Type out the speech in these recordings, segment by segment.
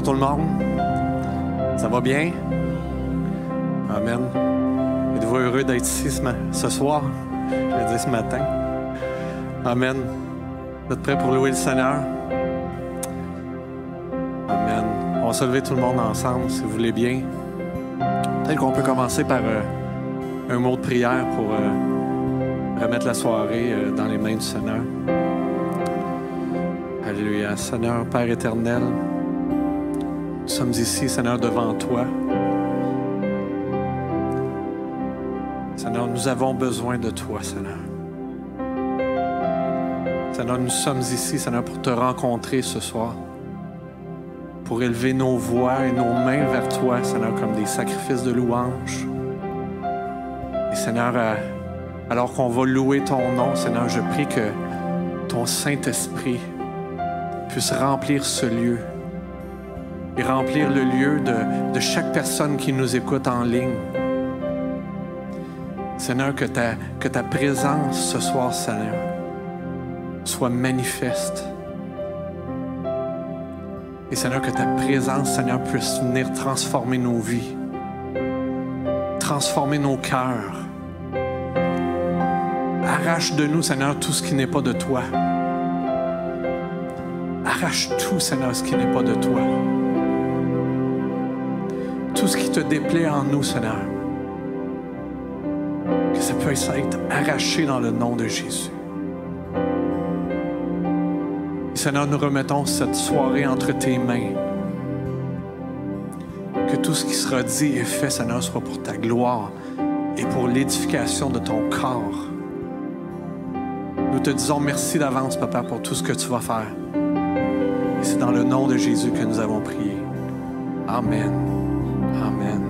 tout le monde. Ça va bien? Amen. Êtes-vous heureux d'être ici ce soir? Je vais dire ce matin. Amen. Vous êtes prêts pour louer le Seigneur? Amen. On va se lever tout le monde ensemble, si vous voulez bien. Peut-être qu'on peut commencer par un mot de prière pour remettre la soirée dans les mains du Seigneur. Alléluia. Seigneur, Père éternel, nous sommes ici, Seigneur, devant toi. Seigneur, nous avons besoin de toi, Seigneur. Seigneur, nous sommes ici, Seigneur, pour te rencontrer ce soir. Pour élever nos voix et nos mains vers toi, Seigneur, comme des sacrifices de louange. Et Seigneur, alors qu'on va louer ton nom, Seigneur, je prie que ton Saint-Esprit puisse remplir ce lieu et remplir le lieu de chaque personne qui nous écoute en ligne. Seigneur, que ta présence ce soir, Seigneur, soit manifeste. Et Seigneur, que ta présence, Seigneur, puisse venir transformer nos vies, transformer nos cœurs. Arrache de nous, Seigneur, tout ce qui n'est pas de toi. Arrache tout, Seigneur, ce qui n'est pas de toi. Tout ce qui te déplaît en nous, Seigneur. Que ça puisse être arraché dans le nom de Jésus. Et Seigneur, nous remettons cette soirée entre tes mains. Que tout ce qui sera dit et fait, Seigneur, soit pour ta gloire et pour l'édification de ton corps. Nous te disons merci d'avance, Papa, pour tout ce que tu vas faire. Et c'est dans le nom de Jésus que nous avons prié. Amen. Amen.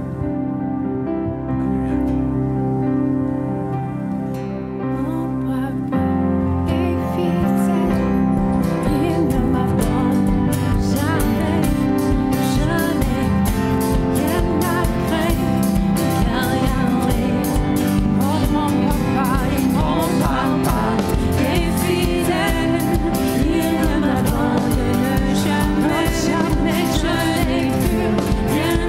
Jamais je n'ai vu rien.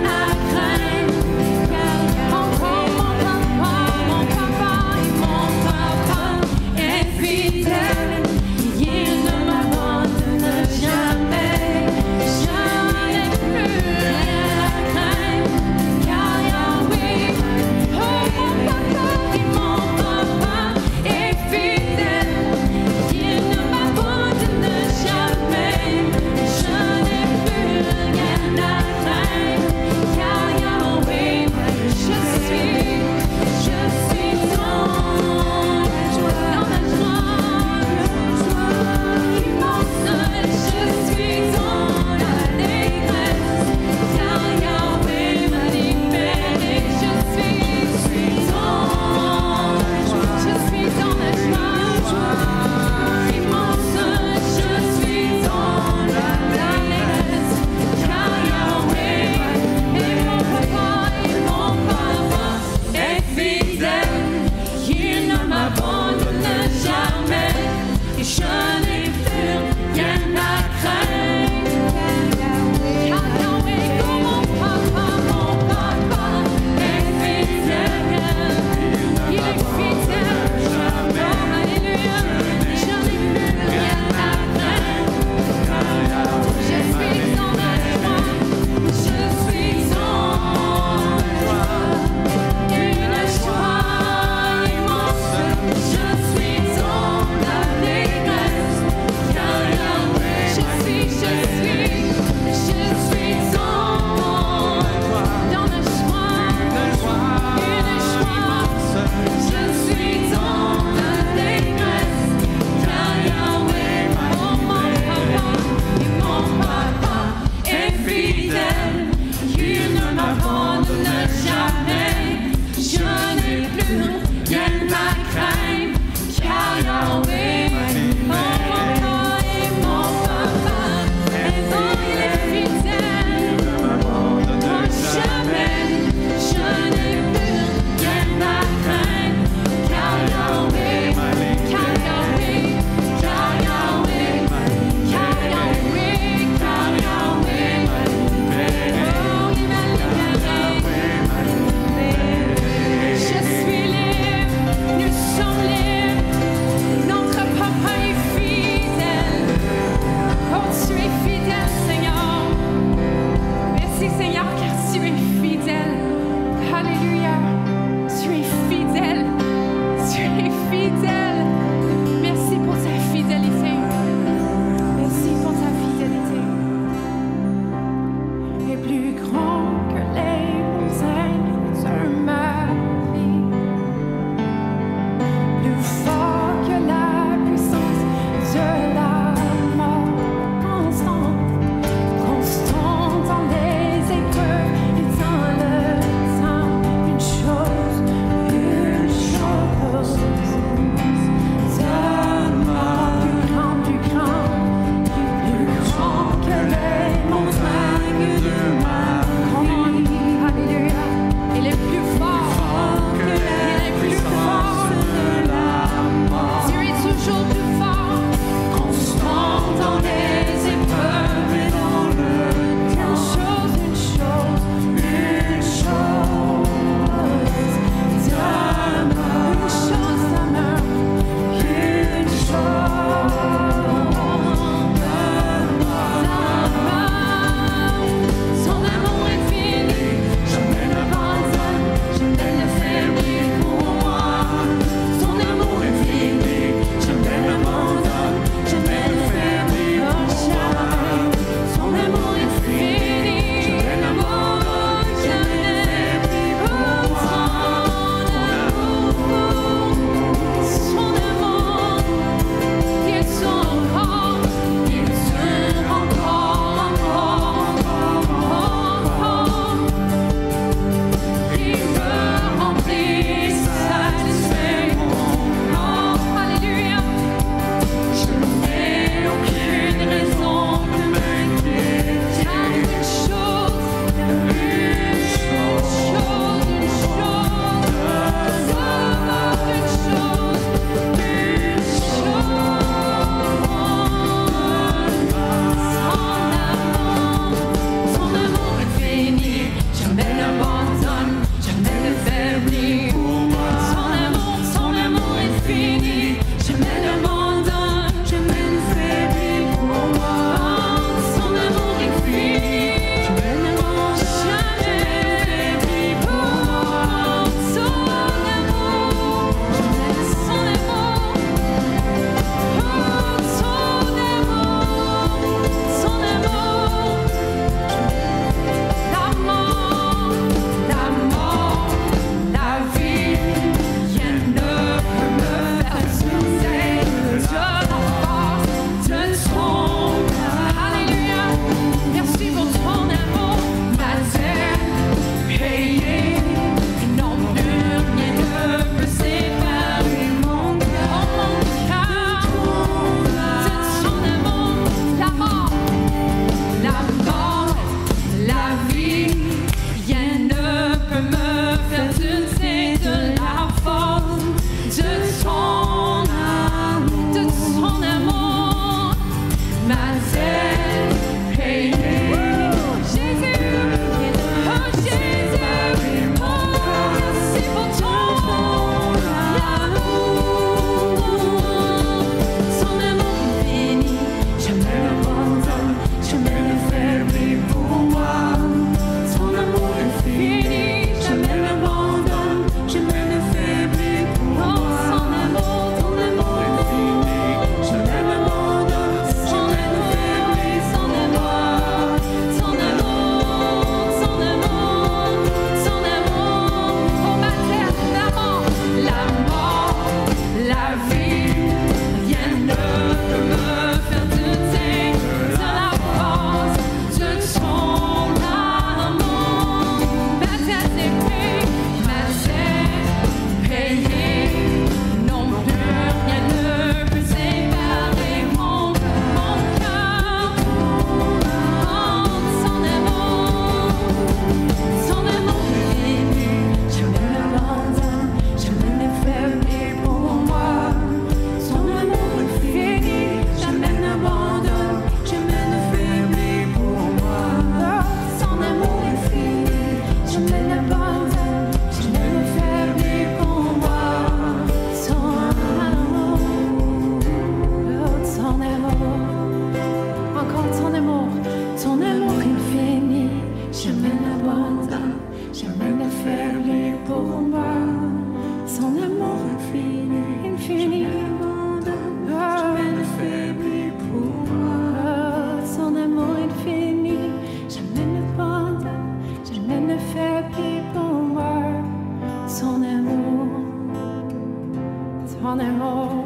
ton amour.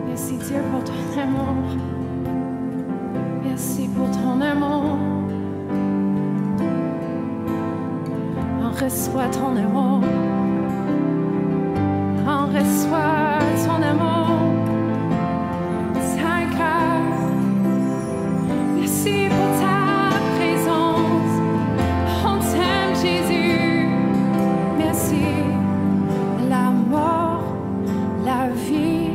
Merci Dieu pour ton amour. Merci pour ton amour. On reçoit ton amour. On reçoit ton amour. Ta grâce. Merci pour ta présence. On t'aime Jésus. Merci. La mort, la vie,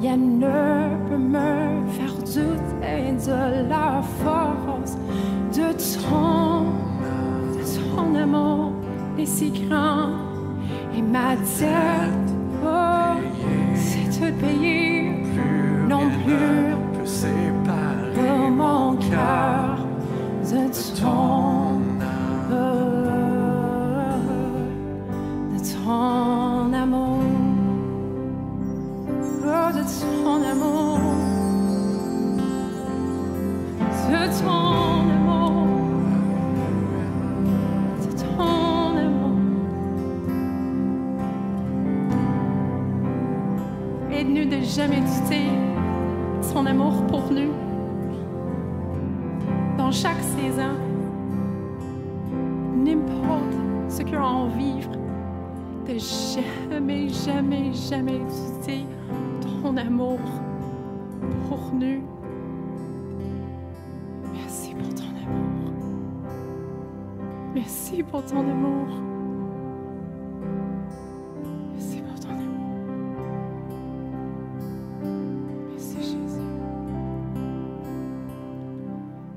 rien ne peut me faire douter de la force de ton amour est si grand et ma dette, oh, c'est tout payé, non plus peut séparer de mon cœur de ton amour, oh, de ton amour, de ton amour, de ton amour. Aide-nous de jamais douter son amour pour nous dans chaque saison, n'importe ce qu'on va en vivre, de jamais, jamais, jamais douter ton amour pour nous. Merci pour ton amour. Merci pour ton amour. Merci pour ton amour. Merci Jésus.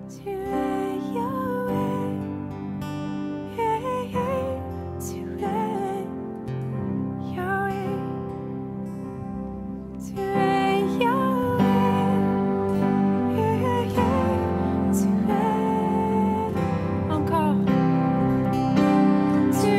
Tu es Yahweh. Tu es Yahweh. Tu es Yahweh. Tu es encore. Tu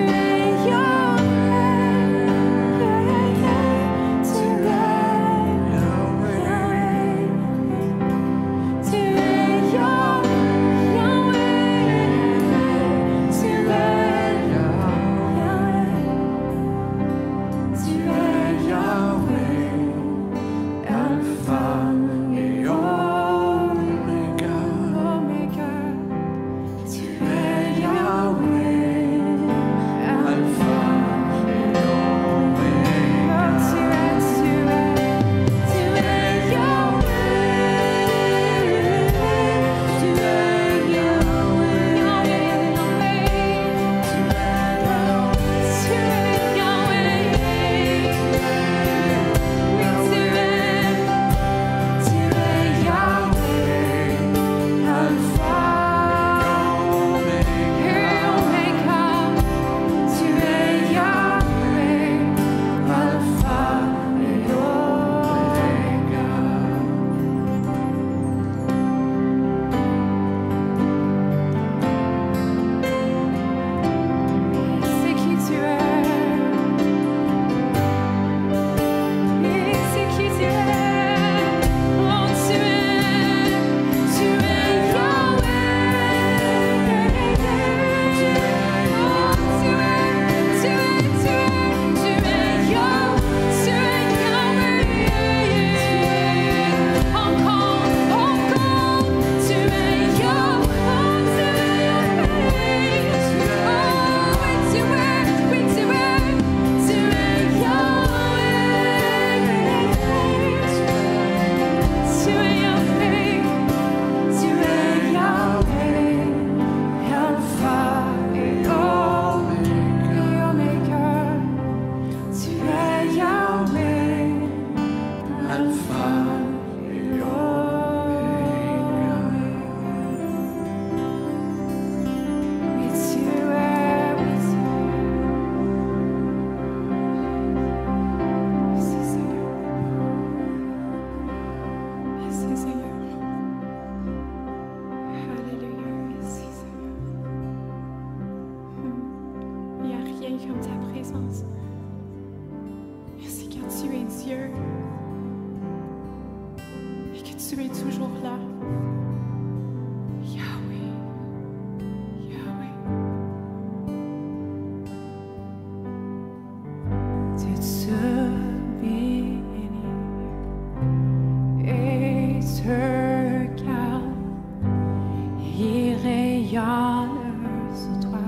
et honneur sur toi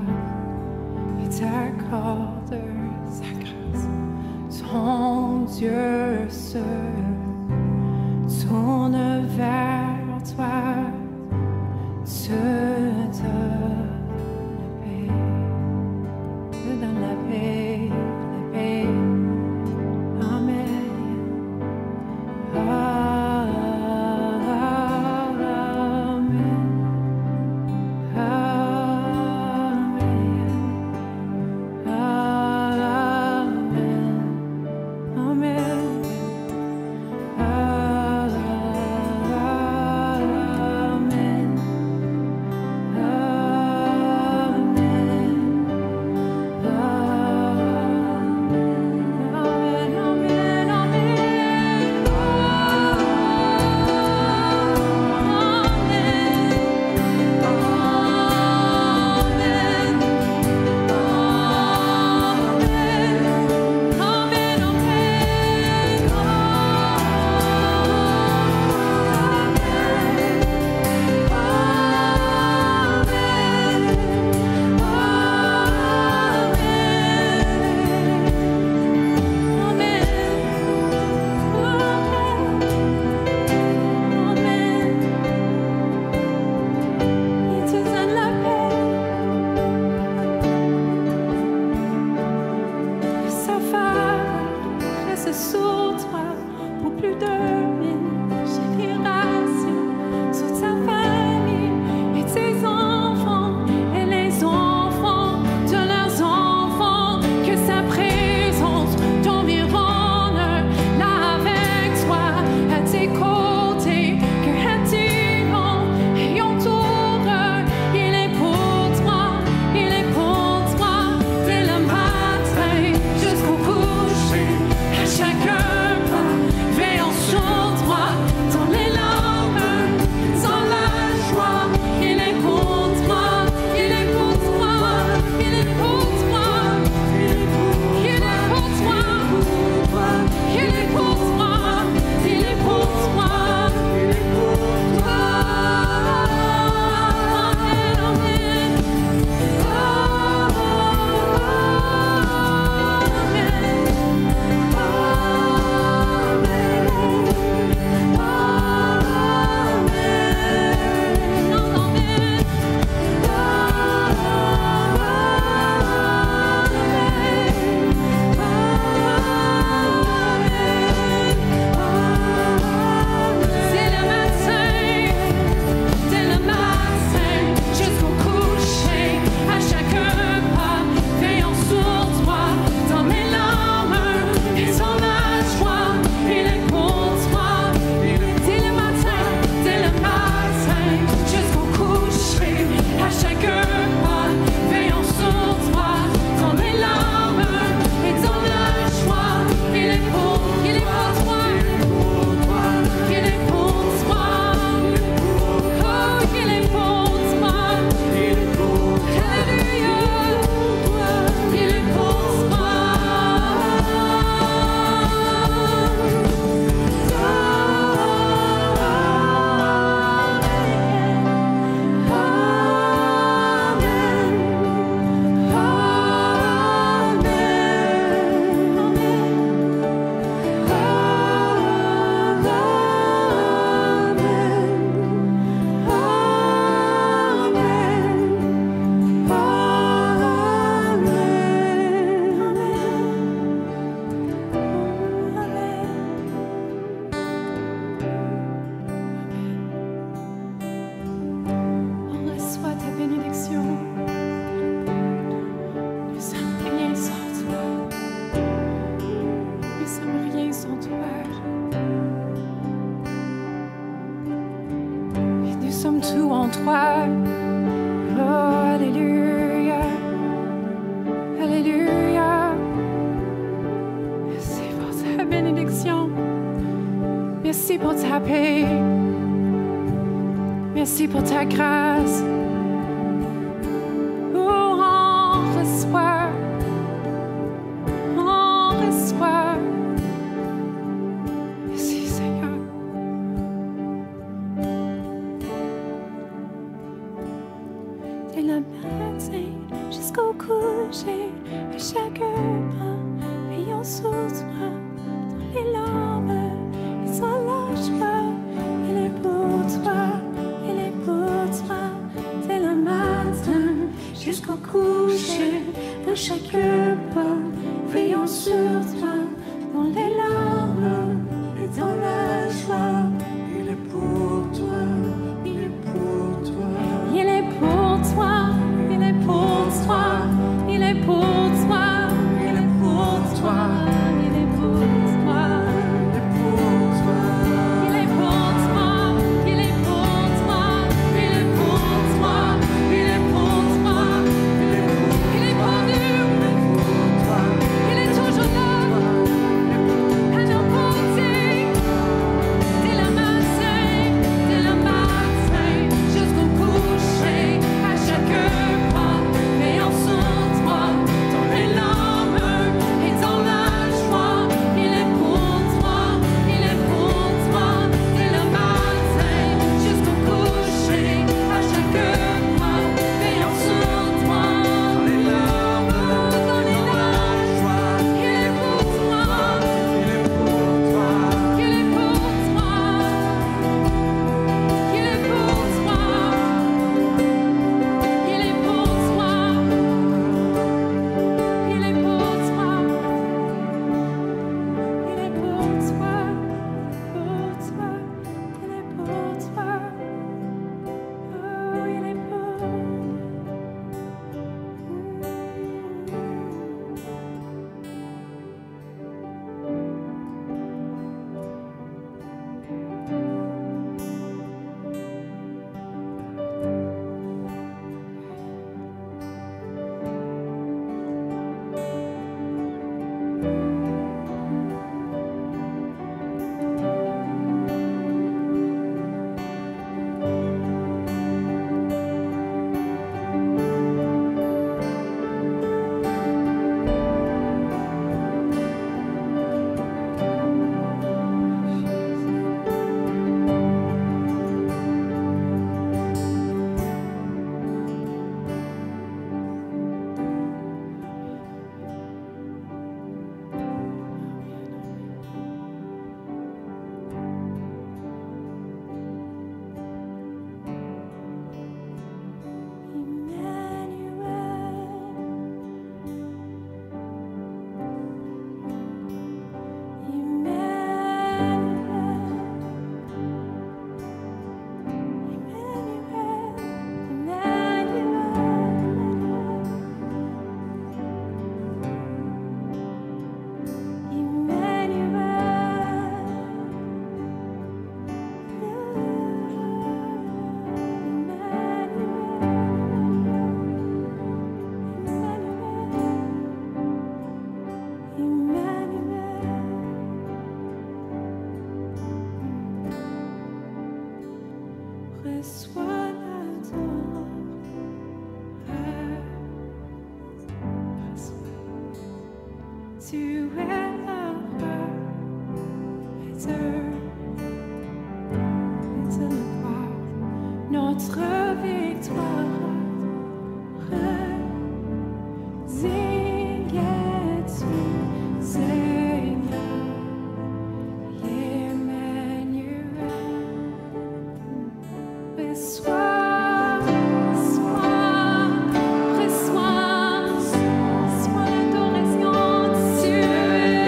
et t'accorde sa grâce. Ton Dieu seul tourne vers toi, te donne la paix, la paix. Amen. toi. Oh, alléluia, alléluia. Merci pour ta bénédiction. Merci pour ta paix. Merci pour ta grâce. Oh, on reçoit. On reçoit. Merci, Seigneur. dès le matin jusqu'au coucher, à chaque pas, veillons sur toi, dans les larmes et sans la joie. Il est pour toi, il est pour toi, dès le matin jusqu'au coucher, à chaque pas, veillons sur toi, dans les larmes et dans la joie. Il est pour toi, il est pour toi. Il est pour toi, il est pour toi, il est pour toi, il est pour toi, il est pour toi, Il est pour toi. il est pour toi, il est pour toi, il est pour toi, il est pour toi, il est pour nous, il est toujours là, à nos côtés, dès le matin jusqu'au coucher, à chaque pas, veillant sur toi, dans les larmes et dans la joie. Il est pour toi, il est pour toi, dès le matin jusqu'au coucher, à chaque pas, veillant sur toi, dans les larmes, dans la joie. Il est pour toi, Il est pour toi. il est pour toi, il est pour toi, il est pour toi, il est pour toi, il est pour toi, il est pour toi, oh, il est pour reçois tu es la roi et de le voir, notre victoire. Digne es-tu, Seigneur, Emmanuel. Reçois, reçois l'adoration, tu es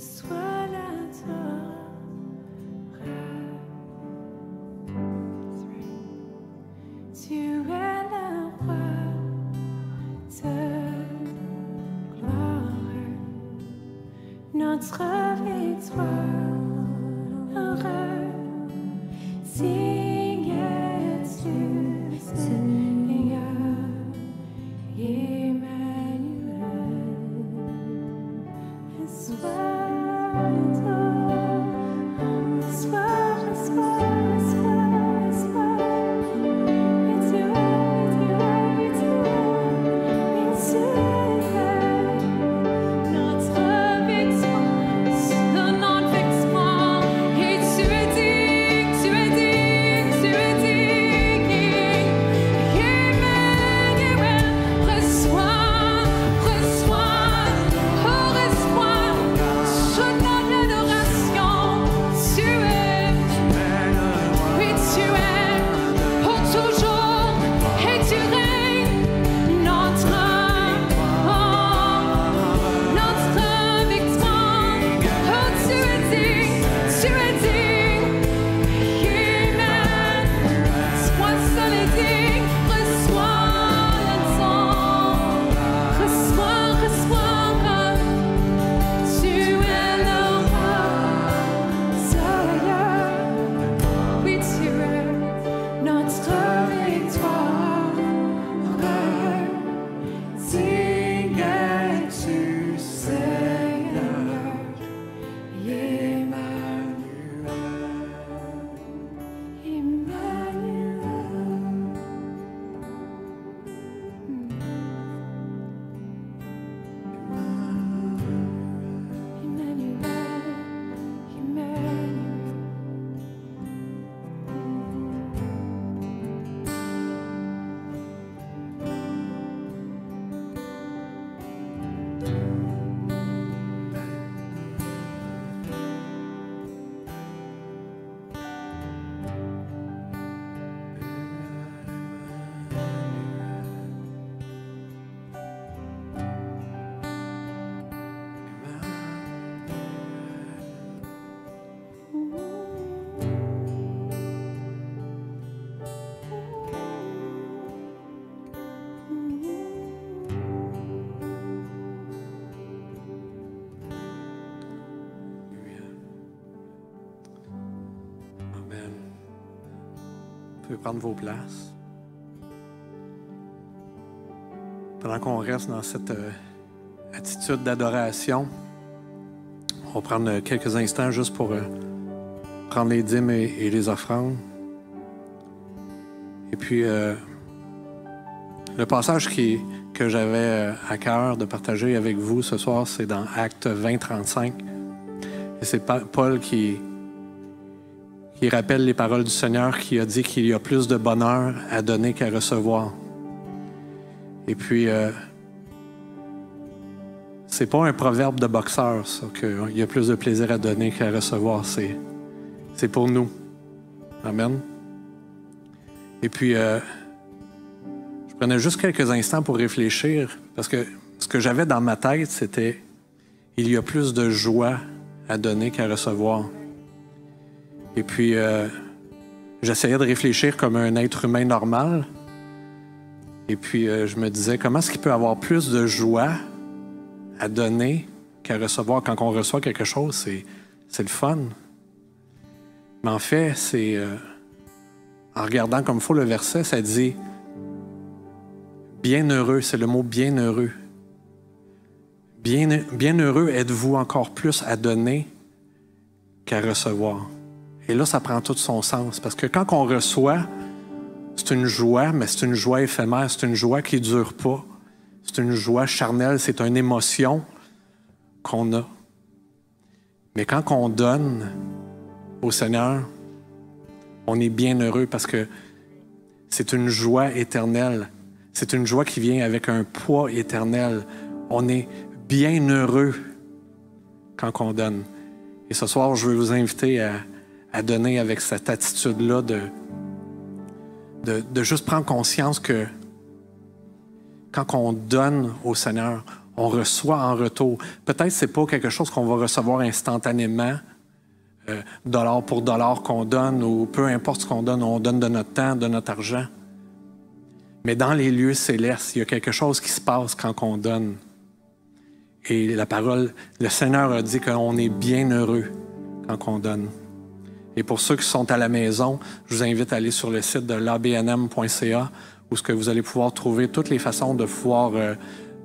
reçois l'adoration. Tu es le roi de gloire, notre victoire. Signe tu, Seigneur, Emmanuel, reçois Vous pouvez prendre vos places. Pendant qu'on reste dans cette attitude d'adoration, on va prendre quelques instants juste pour prendre les dîmes et les offrandes. Et puis, le passage que j'avais à cœur de partager avec vous ce soir, c'est dans Actes 20-35. Et c'est Paul qui rappelle les paroles du Seigneur, qui a dit qu'il y a plus de bonheur à donner qu'à recevoir. Et puis, c'est pas un proverbe de boxeur, ça, qu'il y a plus de plaisir à donner qu'à recevoir. C'est pour nous. Amen. Et puis, je prenais juste quelques instants pour réfléchir, parce que ce que j'avais dans ma tête, c'était « Il y a plus de joie à donner qu'à recevoir ». Et puis, j'essayais de réfléchir comme un être humain normal. Et puis, je me disais, comment est-ce qu'il peut avoir plus de joie à donner qu'à recevoir? Quand on reçoit quelque chose, c'est le fun. Mais en fait, c'est... en regardant comme il faut le verset, ça dit « Bienheureux », c'est le mot « bienheureux ». Bienheureux êtes-vous encore plus à donner qu'à recevoir. Et là, ça prend tout son sens. Parce que quand on reçoit, c'est une joie, mais c'est une joie éphémère, c'est une joie qui ne dure pas. C'est une joie charnelle, c'est une émotion qu'on a. Mais quand on donne au Seigneur, on est bien heureux parce que c'est une joie éternelle. C'est une joie qui vient avec un poids éternel. On est bien heureux quand on donne. Et ce soir, je veux vous inviter à donner avec cette attitude-là de juste prendre conscience que quand on donne au Seigneur, on reçoit en retour. Peut-être que ce n'est pas quelque chose qu'on va recevoir instantanément, dollar pour dollar qu'on donne, ou peu importe ce qu'on donne, on donne de notre temps, de notre argent. Mais dans les lieux célestes, il y a quelque chose qui se passe quand on donne. Et la parole, le Seigneur a dit qu'on est bien heureux quand on donne. Et pour ceux qui sont à la maison, je vous invite à aller sur le site de l'abnm.ca où ce que vous allez pouvoir trouver toutes les façons de pouvoir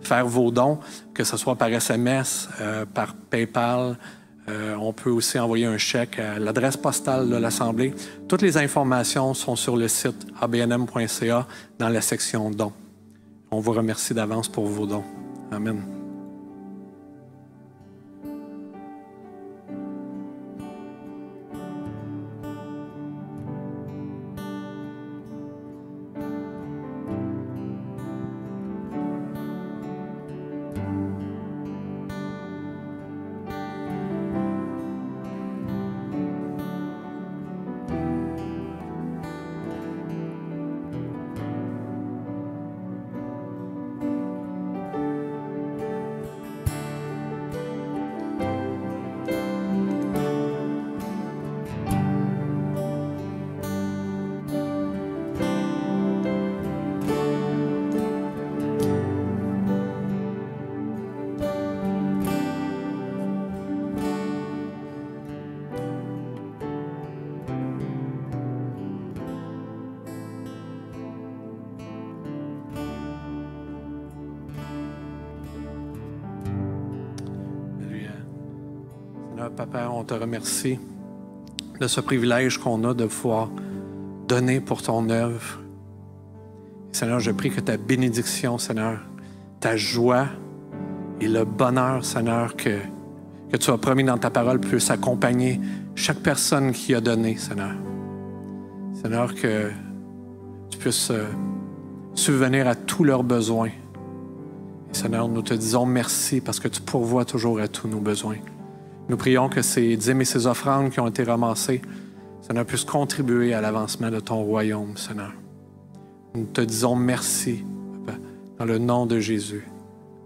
faire vos dons, que ce soit par SMS, par PayPal. On peut aussi envoyer un chèque à l'adresse postale de l'Assemblée. Toutes les informations sont sur le site abnm.ca dans la section dons. On vous remercie d'avance pour vos dons. Amen. Papa, on te remercie de ce privilège qu'on a de pouvoir donner pour ton œuvre. Seigneur, je prie que ta bénédiction, Seigneur, ta joie et le bonheur, Seigneur, que tu as promis dans ta parole puisse accompagner chaque personne qui a donné, Seigneur. Seigneur, que tu puisses subvenir à tous leurs besoins. Et Seigneur, nous te disons merci parce que tu pourvois toujours à tous nos besoins. Nous prions que ces dîmes et ces offrandes qui ont été ramassées, Seigneur, puissent contribuer à l'avancement de ton royaume, Seigneur. Nous te disons merci, Papa, dans le nom de Jésus.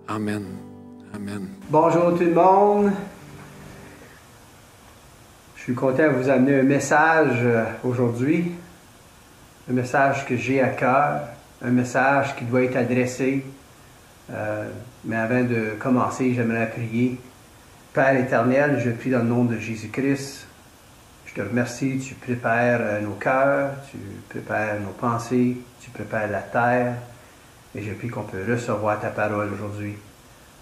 Amen. Amen. Bonjour tout le monde. Je suis content de vous amener un message aujourd'hui. Un message que j'ai à cœur. Un message qui doit être adressé. Mais avant de commencer, j'aimerais prier. Père éternel, je prie dans le nom de Jésus-Christ. Je te remercie, tu prépares nos cœurs, tu prépares nos pensées, tu prépares la terre. Et je prie qu'on peut recevoir ta parole aujourd'hui.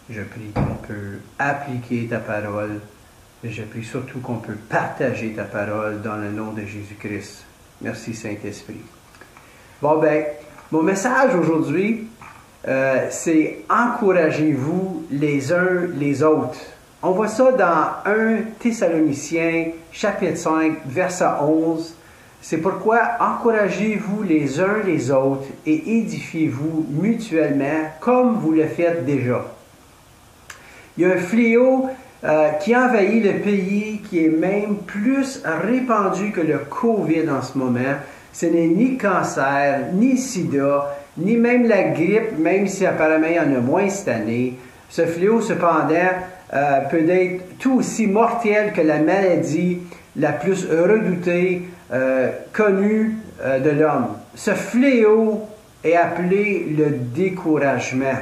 Je prie qu'on peut appliquer ta parole. Et je prie surtout qu'on peut partager ta parole dans le nom de Jésus-Christ. Merci Saint-Esprit. Bon ben, mon message aujourd'hui, c'est encouragez-vous les uns les autres. On voit ça dans 1 Thessaloniciens, chapitre 5, verset 11. C'est pourquoi encouragez-vous les uns les autres et édifiez-vous mutuellement comme vous le faites déjà. Il y a un fléau qui envahit le pays qui est même plus répandu que le COVID en ce moment. Ce n'est ni cancer, ni sida, ni même la grippe, même si apparemment il y en a moins cette année. Ce fléau, cependant, peut être tout aussi mortel que la maladie la plus redoutée, connue de l'homme. Ce fléau est appelé le découragement.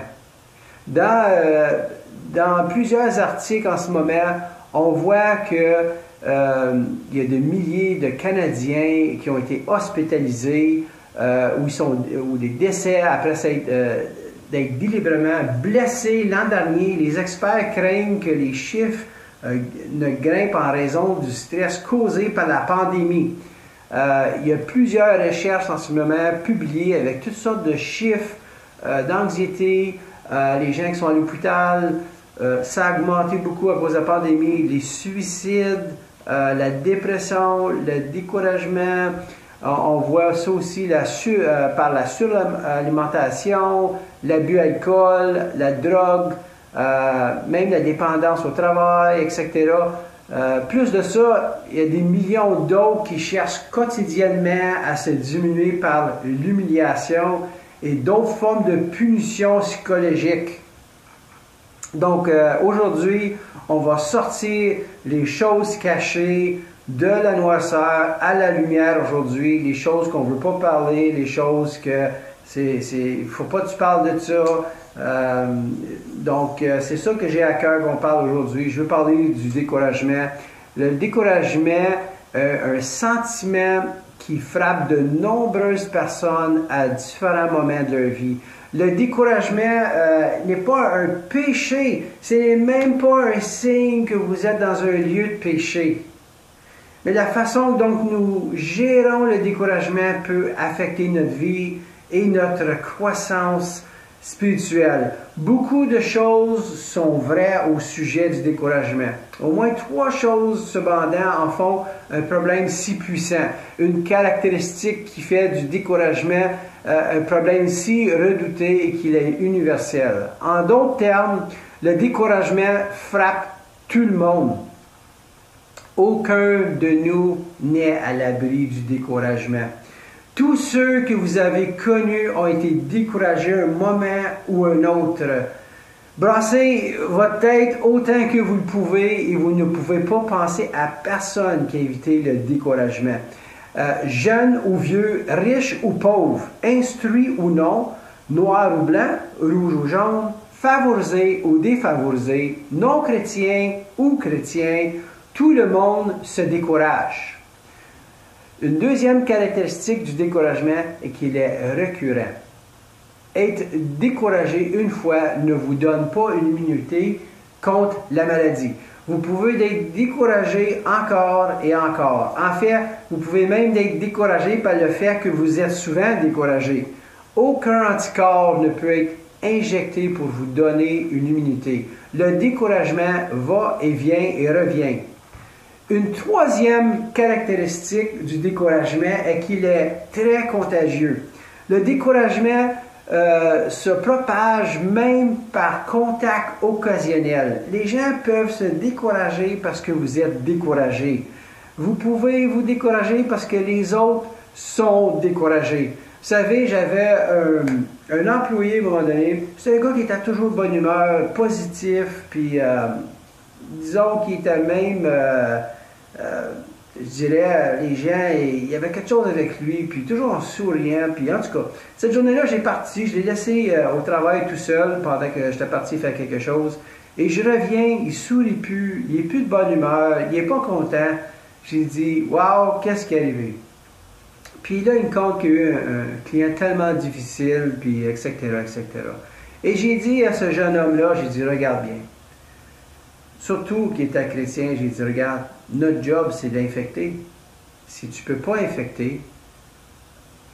Dans plusieurs articles en ce moment, on voit que il y a des milliers de Canadiens qui ont été hospitalisés ou des décès après d'être délibérément blessés l'an dernier. Les experts craignent que les chiffres ne grimpent en raison du stress causé par la pandémie. Il y a plusieurs recherches en ce moment publiées avec toutes sortes de chiffres d'anxiété, les gens qui sont à l'hôpital, ça a augmenté beaucoup à cause de la pandémie, les suicides, la dépression, le découragement. On voit ça aussi par la suralimentation, l'abus d'alcool, la drogue, même la dépendance au travail, etc. Plus de ça, il y a des millions d'autres qui cherchent quotidiennement à se diminuer par l'humiliation et d'autres formes de punition psychologique. Donc, aujourd'hui, on va sortir les choses cachées de la noirceur à la lumière aujourd'hui, les choses qu'on ne veut pas parler, les choses que il ne faut pas que tu parles de ça. Donc, c'est ça que j'ai à cœur qu'on parle aujourd'hui. Je veux parler du découragement. Le découragement, un sentiment qui frappe de nombreuses personnes à différents moments de leur vie. Le découragement n'est pas un péché, c'est même pas un signe que vous êtes dans un lieu de péché. Mais la façon dont nous gérons le découragement peut affecter notre vie et notre croissance spirituelle. Beaucoup de choses sont vraies au sujet du découragement. Au moins 3 choses, cependant, en font un problème si puissant. Une caractéristique qui fait du découragement un problème si redouté et qu'il est universel. En d'autres termes, le découragement frappe tout le monde. Aucun de nous n'est à l'abri du découragement. Tous ceux que vous avez connus ont été découragés un moment ou un autre. Brassez votre tête autant que vous le pouvez et vous ne pouvez pas penser à personne qui a évité le découragement. Jeune ou vieux, riche ou pauvre, instruit ou non, noir ou blanc, rouge ou jaune, favorisé ou défavorisé, non chrétien ou chrétien, tout le monde se décourage. Une deuxième caractéristique du découragement est qu'il est récurrent. Être découragé une fois ne vous donne pas une immunité contre la maladie. Vous pouvez être découragé encore et encore. En fait, vous pouvez même être découragé par le fait que vous êtes souvent découragé. Aucun anticorps ne peut être injecté pour vous donner une immunité. Le découragement va et vient et revient. Une troisième caractéristique du découragement est qu'il est très contagieux. Le découragement se propage même par contact occasionnel. Les gens peuvent se décourager parce que vous êtes découragé. Vous pouvez vous décourager parce que les autres sont découragés. Vous savez, j'avais un employé à un moment donné, c'est un gars qui était toujours de bonne humeur, positif, puis disons qu'il était même... je dirais, les gens, il y avait quelque chose avec lui, puis toujours en souriant, puis en tout cas, cette journée-là, j'ai parti, je l'ai laissé au travail tout seul pendant que j'étais parti faire quelque chose, et je reviens, il sourit plus, il est plus de bonne humeur, il est pas content. J'ai dit, wow, qu'est-ce qui est arrivé? Puis là, il me compte qu'il y a eu un client tellement difficile, puis etc., etc. Et j'ai dit à ce jeune homme-là, j'ai dit, regarde bien. Surtout qui était chrétien, j'ai dit, regarde, notre job, c'est d'infecter. Si tu ne peux pas infecter,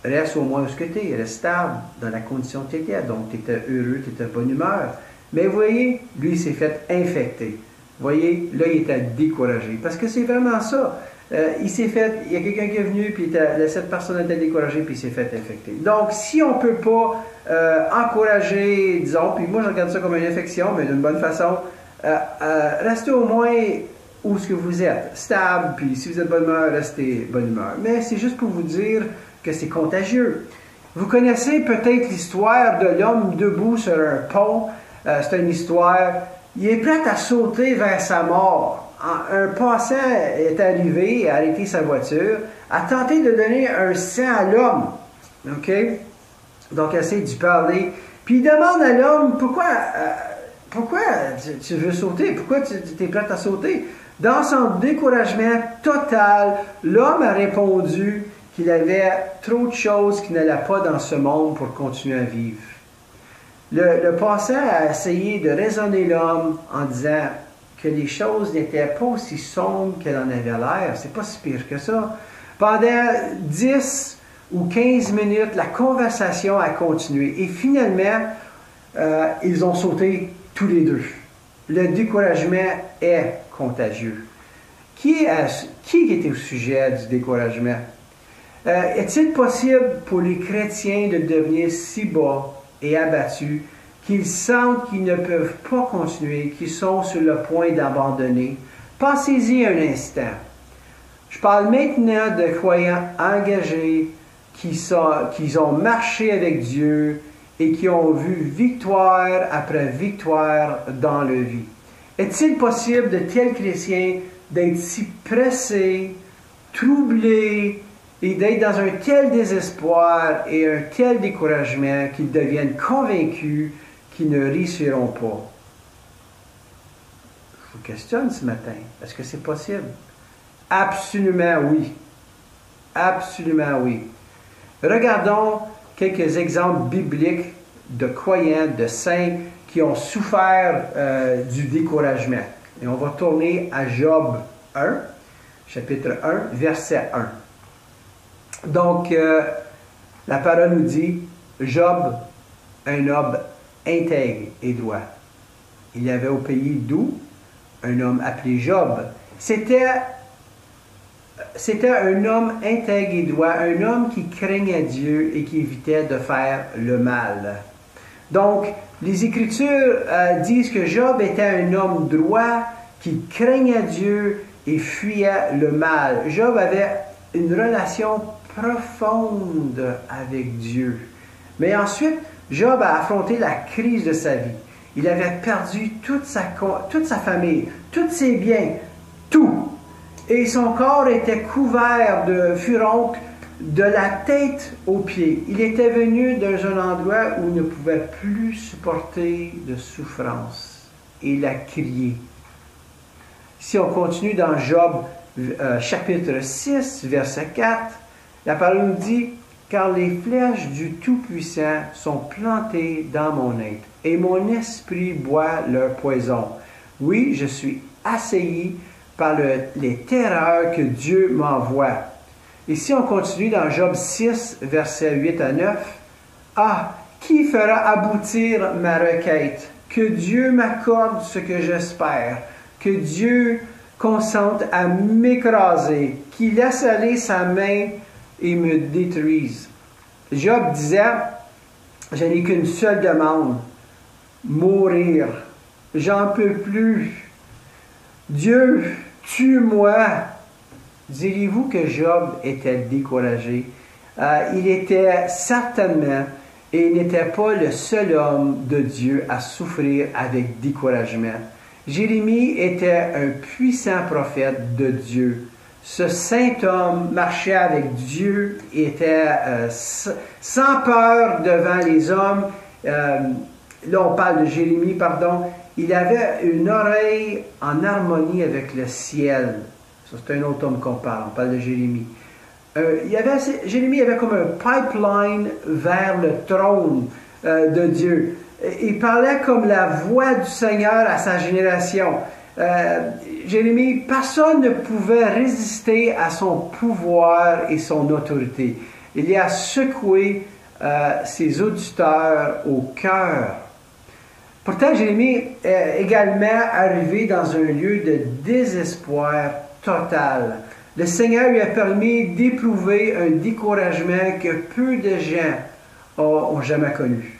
reste au moins où tu es, reste stable dans la condition que tu étais. Donc, tu étais heureux, tu étais de bonne humeur. Mais vous voyez, lui, il s'est fait infecter. Vous voyez, là, il était découragé. Parce que c'est vraiment ça. Il y a quelqu'un qui est venu, puis cette personne était découragée, puis il s'est fait infecter. Donc, si on ne peut pas encourager, disons, puis moi, je regarde ça comme une infection, mais d'une bonne façon, restez au moins où ce que vous êtes, stable, puis si vous êtes de bonne humeur, restez bonne humeur. Mais c'est juste pour vous dire que c'est contagieux. Vous connaissez peut-être l'histoire de l'homme debout sur un pont. C'est une histoire, il est prêt à sauter vers sa mort. Un passant est arrivé, a arrêté sa voiture, a tenté de donner un sang à l'homme. OK? Donc, essaie d'y parler. Puis il demande à l'homme, pourquoi tu veux sauter? Pourquoi tu es prêt à sauter? Dans son découragement total, l'homme a répondu qu'il avait trop de choses qui n'allaient pas dans ce monde pour continuer à vivre. Le passant a essayé de raisonner l'homme en disant que les choses n'étaient pas aussi sombres qu'elles en avaient l'air. C'est pas si pire que ça. Pendant 10 ou 15 minutes, la conversation a continué. Et finalement, ils ont sauté tous les deux. Le découragement est contagieux. Qui était au sujet du découragement? Est-il possible pour les chrétiens de devenir si bas et abattus qu'ils sentent qu'ils ne peuvent pas continuer, qu'ils sont sur le point d'abandonner? Pensez-y un instant. Je parle maintenant de croyants engagés qui ont marché avec Dieu et qui ont vu victoire après victoire dans leur vie. Est-il possible de tels chrétiens d'être si pressés, troublés et d'être dans un tel désespoir et un tel découragement qu'ils deviennent convaincus qu'ils ne réussiront pas? Je vous questionne ce matin. Est-ce que c'est possible? Absolument oui. Absolument oui. Regardons quelques exemples bibliques de croyants, de saints qui ont souffert du découragement. Et on va tourner à Job 1, chapitre 1, verset 1. Donc, la parole nous dit, Job, un homme intègre et droit. Il y avait au pays d'où un homme appelé Job. C'était un homme intègre et droit, un homme qui craignait Dieu et qui évitait de faire le mal. Donc, les Écritures disent que Job était un homme droit qui craignait Dieu et fuyait le mal. Job avait une relation profonde avec Dieu. Mais ensuite, Job a affronté la crise de sa vie. Il avait perdu toute sa famille, tous ses biens, tout. Et son corps était couvert de furoncles de la tête aux pieds. Il était venu dans un endroit où il ne pouvait plus supporter de souffrance. Et il a crié. Si on continue dans Job chapitre 6, verset 4, la parole nous dit « Car les flèches du Tout-Puissant sont plantées dans mon être, et mon esprit boit leur poison. Oui, je suis assailli par les terreurs que Dieu m'envoie. » Et si on continue dans Job 6, versets 8 à 9, « Ah, qui fera aboutir ma requête? Que Dieu m'accorde ce que j'espère. Que Dieu consente à m'écraser. Qu'il laisse aller sa main et me détruise. » Job disait, « Je n'ai qu'une seule demande, mourir. J'en peux plus. Dieu, tue-moi. » Diriez-vous que Job était découragé? Il était certainement, et il n'était pas le seul homme de Dieu à souffrir avec découragement. Jérémie était un puissant prophète de Dieu. Ce saint homme marchait avec Dieu, était sans peur devant les hommes. Là, on parle de Jérémie, pardon. Il avait une oreille en harmonie avec le ciel. Ça, c'est un autre homme qu'on parle. On parle de Jérémie. Jérémie avait comme un pipeline vers le trône de Dieu. Il parlait comme la voix du Seigneur à sa génération. Jérémie, personne ne pouvait résister à son pouvoir et son autorité. Il y a secoué ses auditeurs au cœur. Pourtant, Jérémie est également arrivé dans un lieu de désespoir total. Le Seigneur lui a permis d'éprouver un découragement que peu de gens ont jamais connu.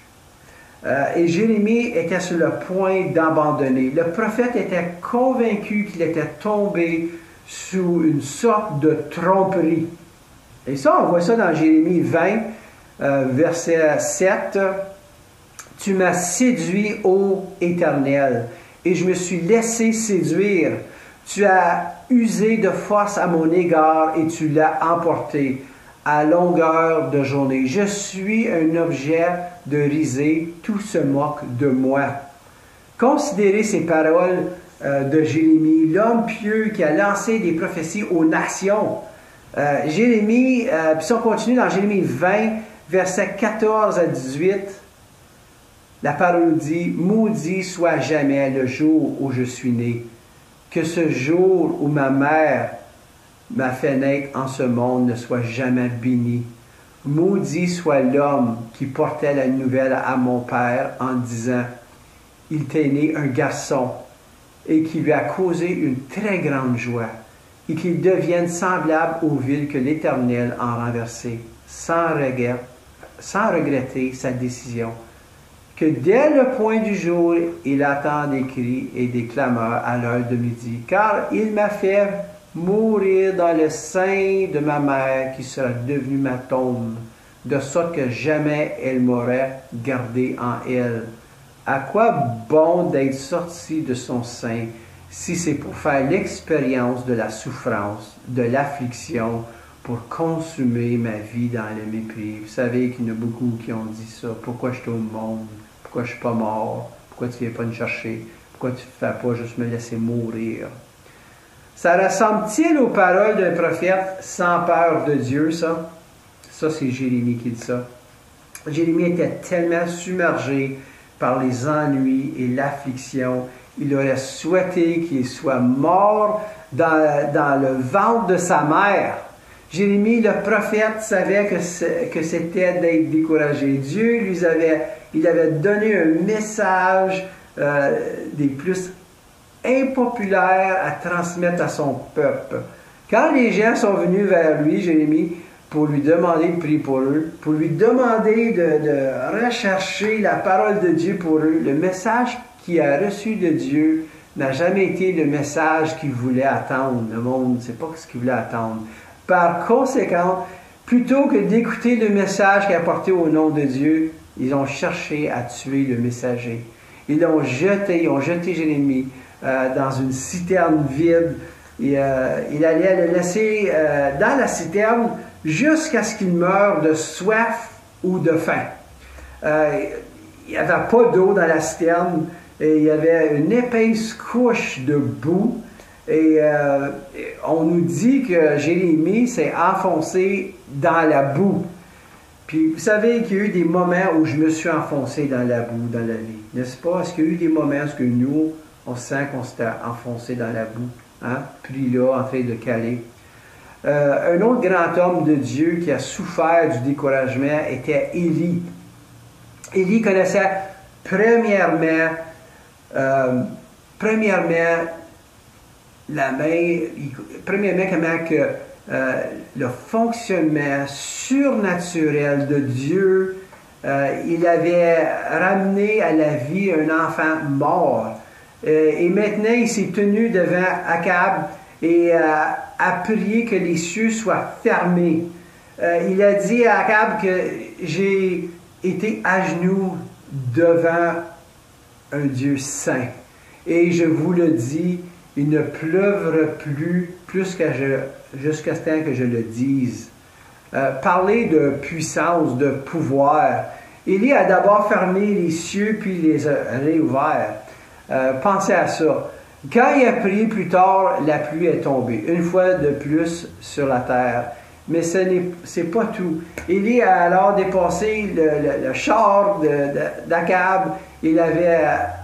Et Jérémie était sur le point d'abandonner. Le prophète était convaincu qu'il était tombé sous une sorte de tromperie. Et ça, on voit ça dans Jérémie 20, verset 7. « Tu m'as séduit, ô Éternel, et je me suis laissé séduire. Tu as usé de force à mon égard et tu l'as emporté à longueur de journée. Je suis un objet de risée, tout se moque de moi. » Considérez ces paroles de Jérémie, l'homme pieux qui a lancé des prophéties aux nations. Jérémie, puis si on continue dans Jérémie 20, versets 14 à 18, la parole dit « Maudit soit jamais le jour où je suis né, que ce jour où ma mère m'a fait naître en ce monde ne soit jamais béni. Maudit soit l'homme qui portait la nouvelle à mon père en disant « Il t'est né un garçon » et qui lui a causé une très grande joie et qu'il devienne semblable aux villes que l'Éternel a renversées, sans regretter sa décision. Que dès le point du jour, il attend des cris et des clameurs à l'heure de midi, car il m'a fait mourir dans le sein de ma mère qui sera devenue ma tombe. de sorte que jamais elle m'aurait gardé en elle. À quoi bon d'être sorti de son sein si c'est pour faire l'expérience de la souffrance, de l'affliction, pour consumer ma vie dans le mépris? Vous savez qu'il y en a beaucoup qui ont dit ça. Pourquoi je suis au monde? Pourquoi je ne suis pas mort? Pourquoi tu ne viens pas me chercher? Pourquoi tu ne fais pas juste me laisser mourir? Ça ressemble-t-il aux paroles d'un prophète sans peur de Dieu, ça? Ça, c'est Jérémie qui dit ça. Jérémie était tellement submergé par les ennuis et l'affliction, il aurait souhaité qu'il soit mort dans le ventre de sa mère. Jérémie, le prophète, savait que c'était d'être découragé. Dieu il avait donné un message des plus impopulaires à transmettre à son peuple. Quand les gens sont venus vers lui, Jérémie, pour lui demander de prier pour eux, pour lui demander de rechercher la parole de Dieu pour eux, le message qu'il a reçu de Dieu n'a jamais été le message qu'il voulait attendre. Le monde ne sait pas ce qu'il voulait attendre. Par conséquent, plutôt que d'écouter le message qu'il a apporté au nom de Dieu, ils ont cherché à tuer le messager. Ils ont jeté Jérémie dans une citerne vide. Et, il allait le laisser dans la citerne jusqu'à ce qu'il meure de soif ou de faim. Il n'y avait pas d'eau dans la citerne, et il y avait une épaisse couche de boue. Et on nous dit que Jérémie s'est enfoncé dans la boue. Puis vous savez qu'il y a eu des moments où je me suis enfoncé dans la boue dans la vie, n'est-ce pas? Est-ce qu'il y a eu des moments où nous, on sent qu'on s'était enfoncé dans la boue, hein? Puis là, en train de caler. Un autre grand homme de Dieu qui a souffert du découragement était Élie. Élie connaissait premièrement comment que le fonctionnement surnaturel de Dieu, il avait ramené à la vie un enfant mort. Et maintenant, il s'est tenu devant Akab et a prié que les cieux soient fermés. Il a dit à Akab que j'ai été à genoux devant un Dieu saint. Et je vous le dis, il ne pleuvra plus jusqu'à ce temps que je le dise. Parler de puissance, de pouvoir. Élie a d'abord fermé les cieux, puis les a réouverts. Pensez à ça. Quand il a prié plus tard, la pluie est tombée, une fois de plus sur la terre. Mais c'est pas tout. Élie a alors dépassé le char d'Akab. Il avait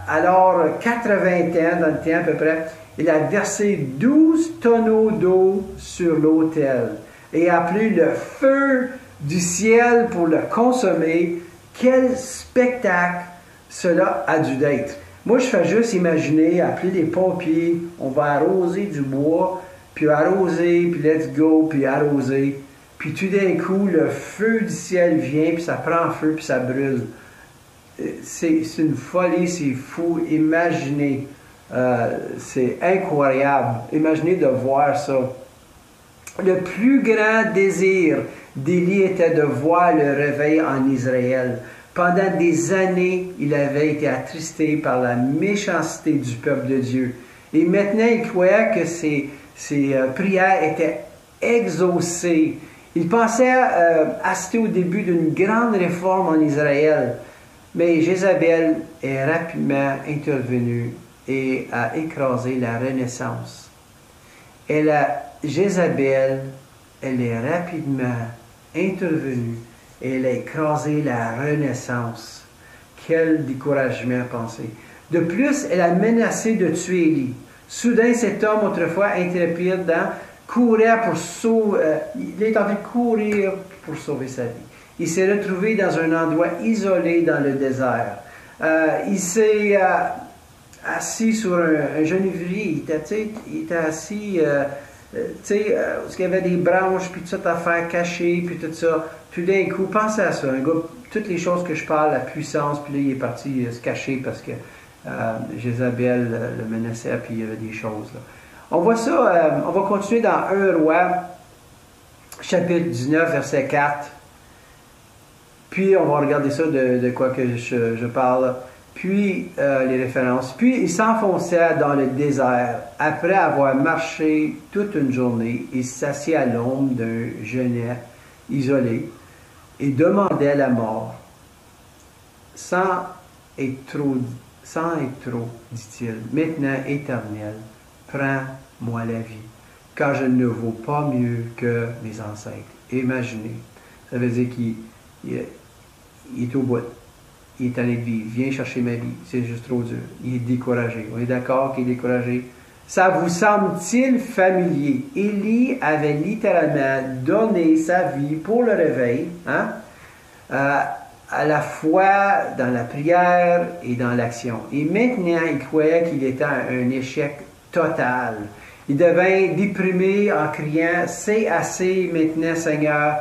alors 80 ans, dans le temps à peu près. Il a versé 12 tonneaux d'eau sur l'autel et a appelé le feu du ciel pour le consommer. Quel spectacle cela a dû être! Moi, je fais juste imaginer, appeler les pompiers, on va arroser du bois, puis arroser, puis let's go, puis arroser. Puis tout d'un coup, le feu du ciel vient, puis ça prend feu, puis ça brûle. C'est une folie, c'est fou. Imaginez, c'est incroyable. Imaginez de voir ça. Le plus grand désir d'Élie était de voir le réveil en Israël. Pendant des années, il avait été attristé par la méchanceté du peuple de Dieu. Et maintenant, il croyait que ses prières étaient exaucées. Il pensait assister au début d'une grande réforme en Israël. Mais Jézabel est rapidement intervenue et a écrasé la renaissance. Jézabel, elle est rapidement intervenue et elle a écrasé la renaissance. Quel découragement, pensez. De plus, elle a menacé de tuer Élie. Soudain, cet homme, autrefois intrépide, courait pour sauver. Il est en train de courir pour sauver sa vie. Il s'est retrouvé dans un endroit isolé dans le désert. Il s'est assis sur un genévrier. Il était assis, où il y avait des branches, puis toute affaire cachée, puis tout ça. Tout d'un coup, pensez à ça. Un gars, toutes les choses que je parle, la puissance, puis là, il est parti se cacher parce que Jézabel le menaçait, puis il y avait des choses. Là. On voit ça, on va continuer dans 1 Roi, chapitre 19, verset 4. Puis, on va regarder ça de quoi que je parle. Puis, les références. Puis, il s'enfonça dans le désert. Après avoir marché toute une journée, il s'assit à l'ombre d'un genêt isolé et demandait la mort. Sans être trop, dit-il, maintenant, Éternel, prends-moi la vie, car je ne vaux pas mieux que mes ancêtres. Imaginez, ça veut dire qu'il est au bout. Il est allé de vivre. Viens chercher ma vie. C'est juste trop dur. Il est découragé. On est d'accord qu'il est découragé. Ça vous semble-t-il familier? Élie avait littéralement donné sa vie pour le réveil, hein? À la fois dans la prière et dans l'action. Et maintenant, il croyait qu'il était un échec total. Il devint déprimé en criant « C'est assez maintenant, Seigneur,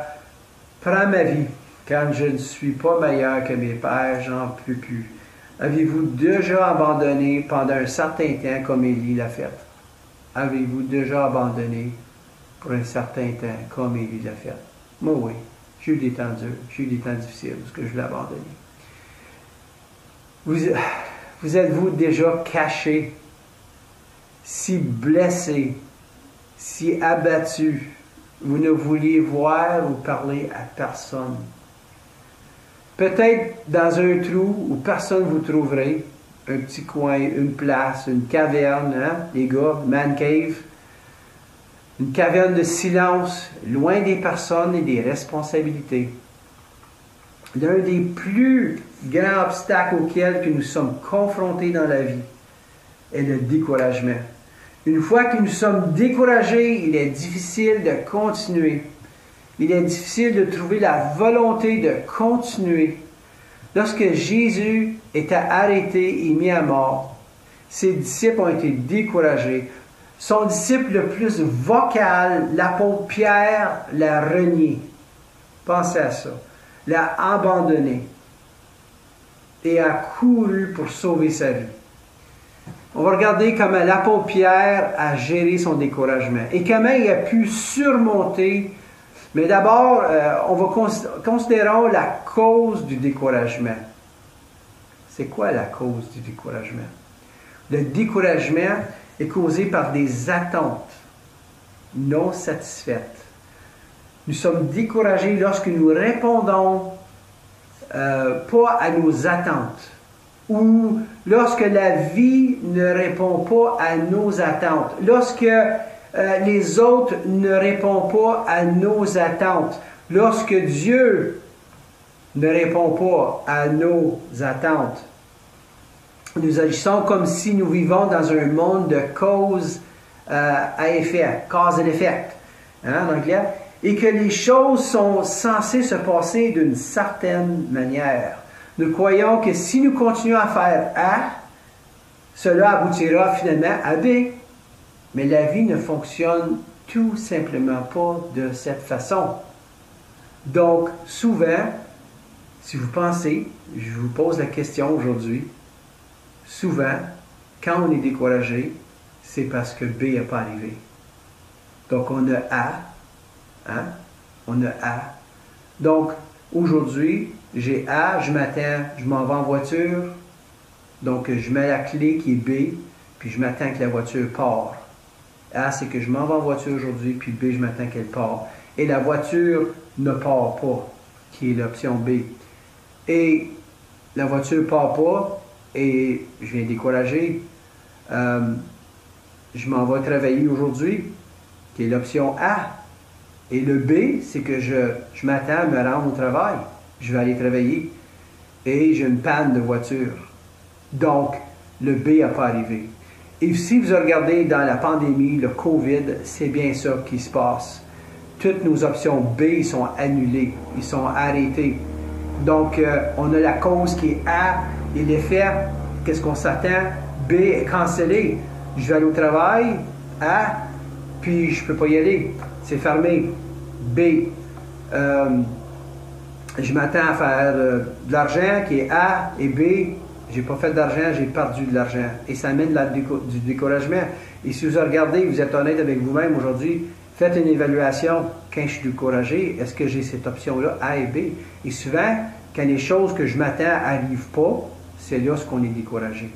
prends ma vie, car je ne suis pas meilleur que mes pères, j'en peux plus. » Avez-vous déjà abandonné pendant un certain temps comme Élie l'a fait? Avez-vous déjà abandonné pour un certain temps comme Élie l'a fait? Moi, oui. J'ai eu des temps durs, j'ai eu des temps difficiles parce que je l'ai abandonné. Vous êtes-vous déjà caché, si blessé, si abattu, vous ne vouliez voir ou parler à personne? Peut-être dans un trou où personne ne vous trouverait, un petit coin, une place, une caverne, hein, les gars, man cave, une caverne de silence, loin des personnes et des responsabilités. L'un des plus grands obstacles auxquels que nous sommes confrontés dans la vie est le découragement. Une fois que nous sommes découragés, il est difficile de continuer. Il est difficile de trouver la volonté de continuer. Lorsque Jésus était arrêté et mis à mort, ses disciples ont été découragés. Son disciple le plus vocal, l'apôtre Pierre, l'a renié. Pensez à ça. L'a abandonné et a couru pour sauver sa vie. On va regarder comment l'apôtre Pierre a géré son découragement et comment il a pu surmonter. Mais d'abord, on va considérons la cause du découragement. C'est quoi la cause du découragement? Le découragement est causé par des attentes non satisfaites. Nous sommes découragés lorsque nous répondons pas à nos attentes ou lorsque la vie ne répond pas à nos attentes, lorsque les autres ne répondent pas à nos attentes, lorsque Dieu ne répond pas à nos attentes. Nous agissons comme si nous vivons dans un monde de cause à effet, cause and effect, hein, en anglais, et que les choses sont censées se passer d'une certaine manière. Nous croyons que si nous continuons à faire A, cela aboutira finalement à B. Mais la vie ne fonctionne tout simplement pas de cette façon. Donc, souvent, si vous pensez, je vous pose la question aujourd'hui, souvent, quand on est découragé, c'est parce que B n'est pas arrivé. Donc, on a A. Hein? On a A. Donc, aujourd'hui, j'ai A, je m'attends, je m'en vais en voiture. Donc, je mets la clé qui est B, puis je m'attends que la voiture part. A, c'est que je m'en vais en voiture aujourd'hui, puis B, je m'attends qu'elle part. Et la voiture ne part pas, qui est l'option B. Et la voiture ne part pas, et je viens décourager. Je m'en vais travailler aujourd'hui, qui est l'option A. Et le B, c'est que je m'attends à me rendre au travail. Je vais aller travailler. Et j'ai une panne de voiture. Donc, le B n'a pas arrivé. Et si vous regardez dans la pandémie, le COVID, c'est bien ça qui se passe. Toutes nos options B sont annulées, ils sont arrêtés. Donc, on a la cause qui est A et l'effet, qu'est-ce qu'on s'attend? B est cancellé. Je vais aller au travail, A, puis je ne peux pas y aller. C'est fermé. B, je m'attends à faire de l'argent qui est A et B. J'ai pas fait d'argent, j'ai perdu de l'argent. Et ça amène du découragement. Et si vous regardez, vous êtes honnête avec vous-même aujourd'hui, faites une évaluation. Quand je suis découragé, est-ce que j'ai cette option-là, A et B? Et souvent, quand les choses que je m'attends n'arrivent pas, c'est là ce qu'on est découragé.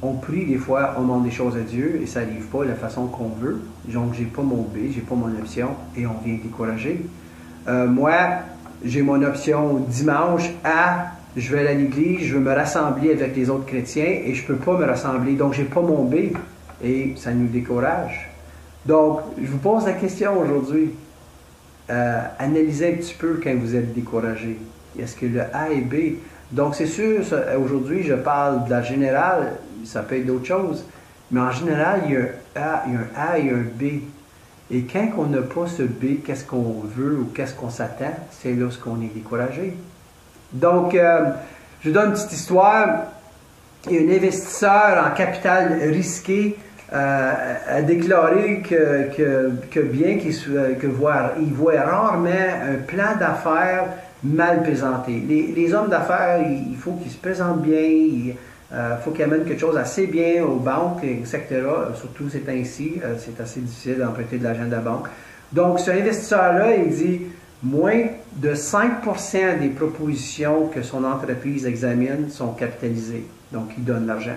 On prie des fois, on demande des choses à Dieu et ça n'arrive pas de la façon qu'on veut. Donc, j'ai pas mon B, j'ai pas mon option et on vient décourager. Moi, j'ai mon option dimanche à je vais aller à l'église, je veux me rassembler avec les autres chrétiens et je peux pas me rassembler. Donc, j'ai pas mon B et ça nous décourage. Donc, je vous pose la question aujourd'hui. Analysez un petit peu quand vous êtes découragé. Est-ce que le A et B? Donc, c'est sûr, aujourd'hui, je parle de la générale, ça peut être d'autres choses, mais en général, il y a un A et un B. Et quand on n'a pas ce B, qu'est-ce qu'on veut ou qu'est-ce qu'on s'attend, c'est là qu'on est découragé. Donc, je vous donne une petite histoire. Il y a un investisseur en capital risqué a déclaré qu'il voit rarement un plan d'affaires mal présenté. Les hommes d'affaires, il faut qu'ils se présentent bien, il faut qu'ils amènent quelque chose assez bien aux banques, etc. Surtout ces temps-ci, c'est assez difficile d'emprunter de l'argent de la banque. Donc, ce investisseur-là, il dit moins de 5% des propositions que son entreprise examine sont capitalisées. Donc, il donne l'argent.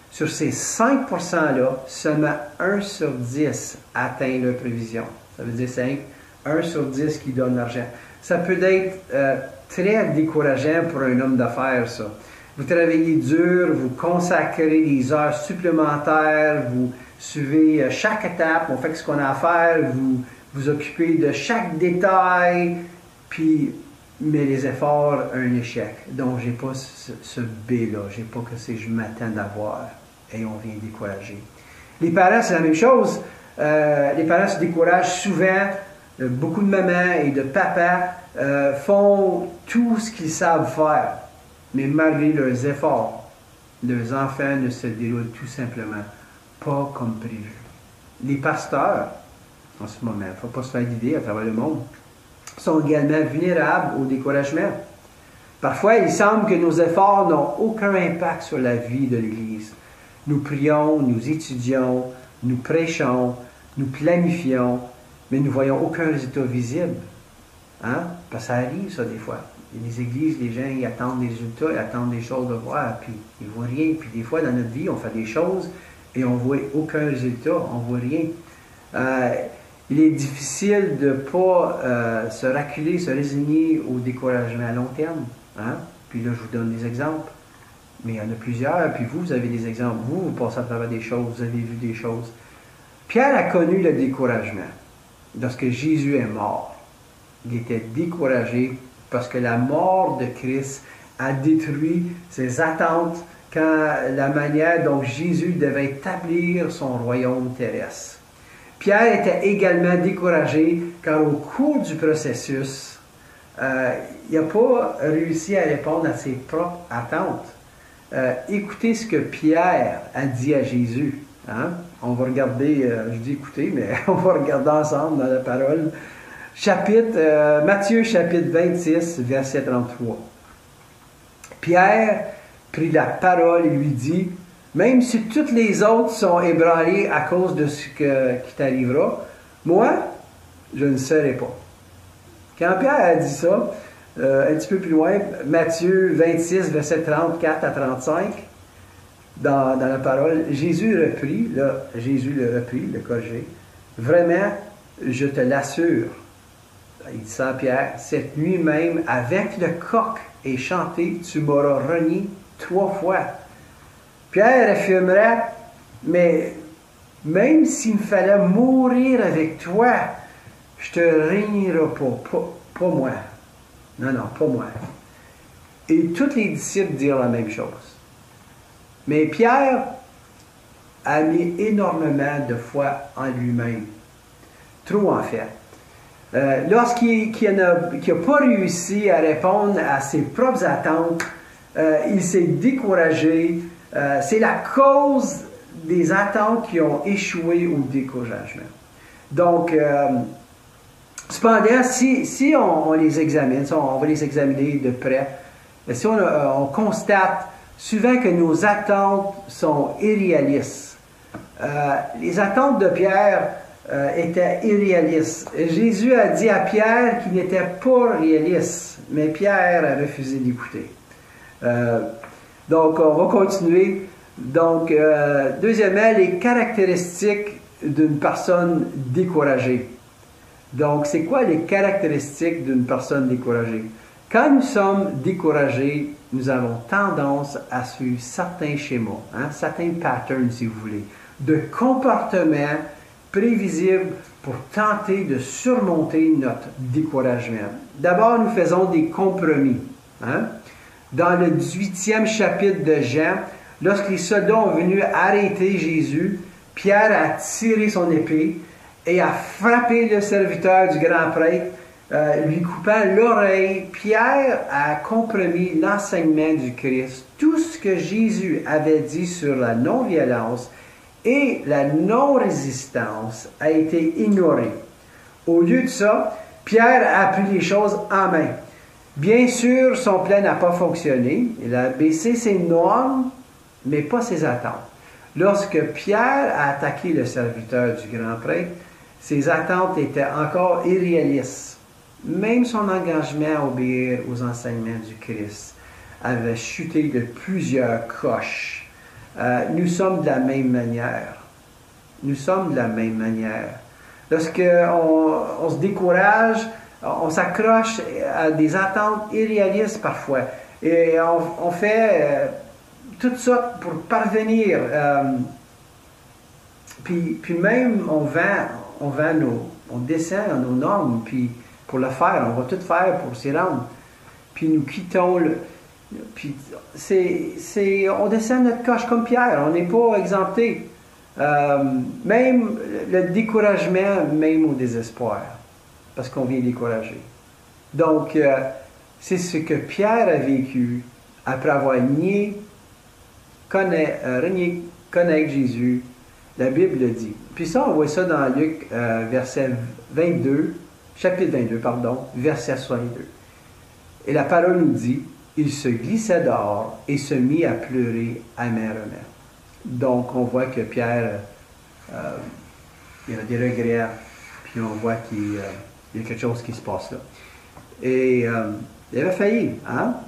Sur ces 5%-là, seulement 1 sur 10 atteint leur prévision. Ça veut dire 1 sur 10 qui donne l'argent. Ça peut être très décourageant pour un homme d'affaires, ça. Vous travaillez dur, vous consacrez des heures supplémentaires, vous suivez chaque étape, on fait ce qu'on a à faire, vous vous occupez de chaque détail, mais les efforts, un échec. Donc, j'ai pas ce B-là, j'ai pas que je m'attends d'avoir, et on vient décourager. Les parents, c'est la même chose. Les parents se découragent souvent. Beaucoup de mamans et de papas font tout ce qu'ils savent faire, mais malgré leurs efforts, leurs enfants ne se déroulent tout simplement pas comme prévu. Les pasteurs, en ce moment, il ne faut pas se faire d'idée à travers le monde, sont également vulnérables au découragement. Parfois, il semble que nos efforts n'ont aucun impact sur la vie de l'Église. Nous prions, nous étudions, nous prêchons, nous planifions, mais nous ne voyons aucun résultat visible. Hein? Parce que ça arrive, ça, des fois. Il y a des églises, les gens, ils attendent des résultats, ils attendent des choses de voir, puis ils ne voient rien. Puis des fois, dans notre vie, on fait des choses et on ne voit aucun résultat, on ne voit rien. Il est difficile de ne pas se reculer, se résigner au découragement à long terme. Hein? Puis là, je vous donne des exemples. Mais il y en a plusieurs, puis vous avez des exemples. Vous passez à travers des choses, vous avez vu des choses. Pierre a connu le découragement lorsque Jésus est mort. Il était découragé parce que la mort de Christ a détruit ses attentes quand la manière dont Jésus devait établir son royaume terrestre. Pierre était également découragé car au cours du processus, il n'a pas réussi à répondre à ses propres attentes. Écoutez ce que Pierre a dit à Jésus. Hein? On va regarder, je dis écoutez, mais on va regarder ensemble dans la parole. Matthieu chapitre 26, verset 33. Pierre prit la parole et lui dit, même si toutes les autres sont ébranlées à cause de ce qui t'arrivera, moi, je ne serai pas. Quand Pierre a dit ça, un petit peu plus loin, Matthieu 26, verset 34 à 35, dans la parole, Jésus reprit, le corrigé, vraiment, je te l'assure, il dit ça à Pierre, cette nuit même, avec le coq et chanté, tu m'auras renié 3 fois. Pierre affirmera, mais même s'il me fallait mourir avec toi, je ne te régnerai pas moi. Non, pas moi. Et tous les disciples dirent la même chose. Mais Pierre a mis énormément de foi en lui-même. Trop en fait. Lorsqu'il n'a pas réussi à répondre à ses propres attentes, il s'est découragé. C'est la cause des attentes qui ont échoué au découragement. Donc, cependant, si on les examine, on va les examiner de près, si on constate souvent que nos attentes sont irréalistes. Les attentes de Pierre était irréaliste. Jésus a dit à Pierre qu'il n'était pas réaliste, mais Pierre a refusé d'écouter. Donc, on va continuer. Donc, deuxièmement, les caractéristiques d'une personne découragée. Donc, c'est quoi les caractéristiques d'une personne découragée? Quand nous sommes découragés, nous avons tendance à suivre certains schémas, certains patterns, si vous voulez, de comportement prévisibles pour tenter de surmonter notre découragement. D'abord, nous faisons des compromis. Dans le 18e chapitre de Jean, lorsque les soldats ont venu arrêter Jésus, Pierre a tiré son épée et a frappé le serviteur du grand prêtre, lui coupant l'oreille. Pierre a compromis l'enseignement du Christ. Tout ce que Jésus avait dit sur la non-violence et la non-résistance a été ignoré. Au lieu de ça, Pierre a pris les choses en main. Bien sûr, son plan n'a pas fonctionné. Il a baissé ses normes, mais pas ses attentes. Lorsque Pierre a attaqué le serviteur du grand prêtre, ses attentes étaient encore irréalistes. Même son engagement à obéir aux enseignements du Christ avait chuté de plusieurs coches. Nous sommes de la même manière. Nous sommes de la même manière. Lorsqu'on se décourage, on s'accroche à des attentes irréalistes parfois. Et on fait tout ça pour parvenir. Puis même on descend à nos normes, puis pour le faire, on va tout faire pour s'y rendre. Puis nous quittons puis on descend notre coche comme Pierre, on n'est pas exempté. Même le découragement, même au désespoir, parce qu'on vient décourager. Donc, c'est ce que Pierre a vécu après avoir renié connaître Jésus. La Bible le dit. Puis ça, on voit ça dans Luc, chapitre 22, verset 62. Et la parole nous dit, il se glissa dehors et se mit à pleurer amèrement. Donc, on voit que Pierre, il a des regrets, puis on voit qu'il y a quelque chose qui se passe là. Et il avait failli,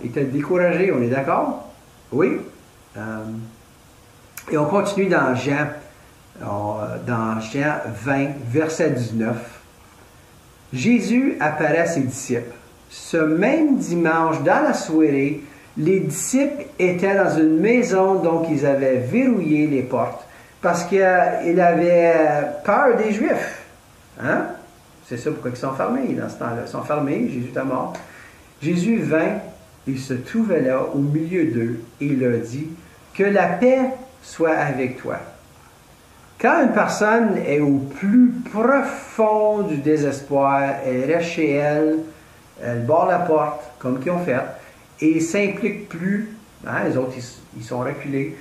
il était découragé, on est d'accord? Oui. Et on continue dans Jean 20, verset 19. Jésus apparaît à ses disciples. Ce même dimanche, dans la soirée, les disciples étaient dans une maison, donc ils avaient verrouillé les portes parce qu'ils avaient peur des Juifs. C'est ça pourquoi ils sont fermés dans ce temps-là. Ils sont fermés, Jésus est mort. Jésus vint, il se trouvait là au milieu d'eux et il leur dit « Que la paix soit avec toi ». Quand une personne est au plus profond du désespoir, elle reste chez elle, elle barre la porte, comme qu'ils ont fait, et ne s'implique plus. Les autres, ils sont reculés.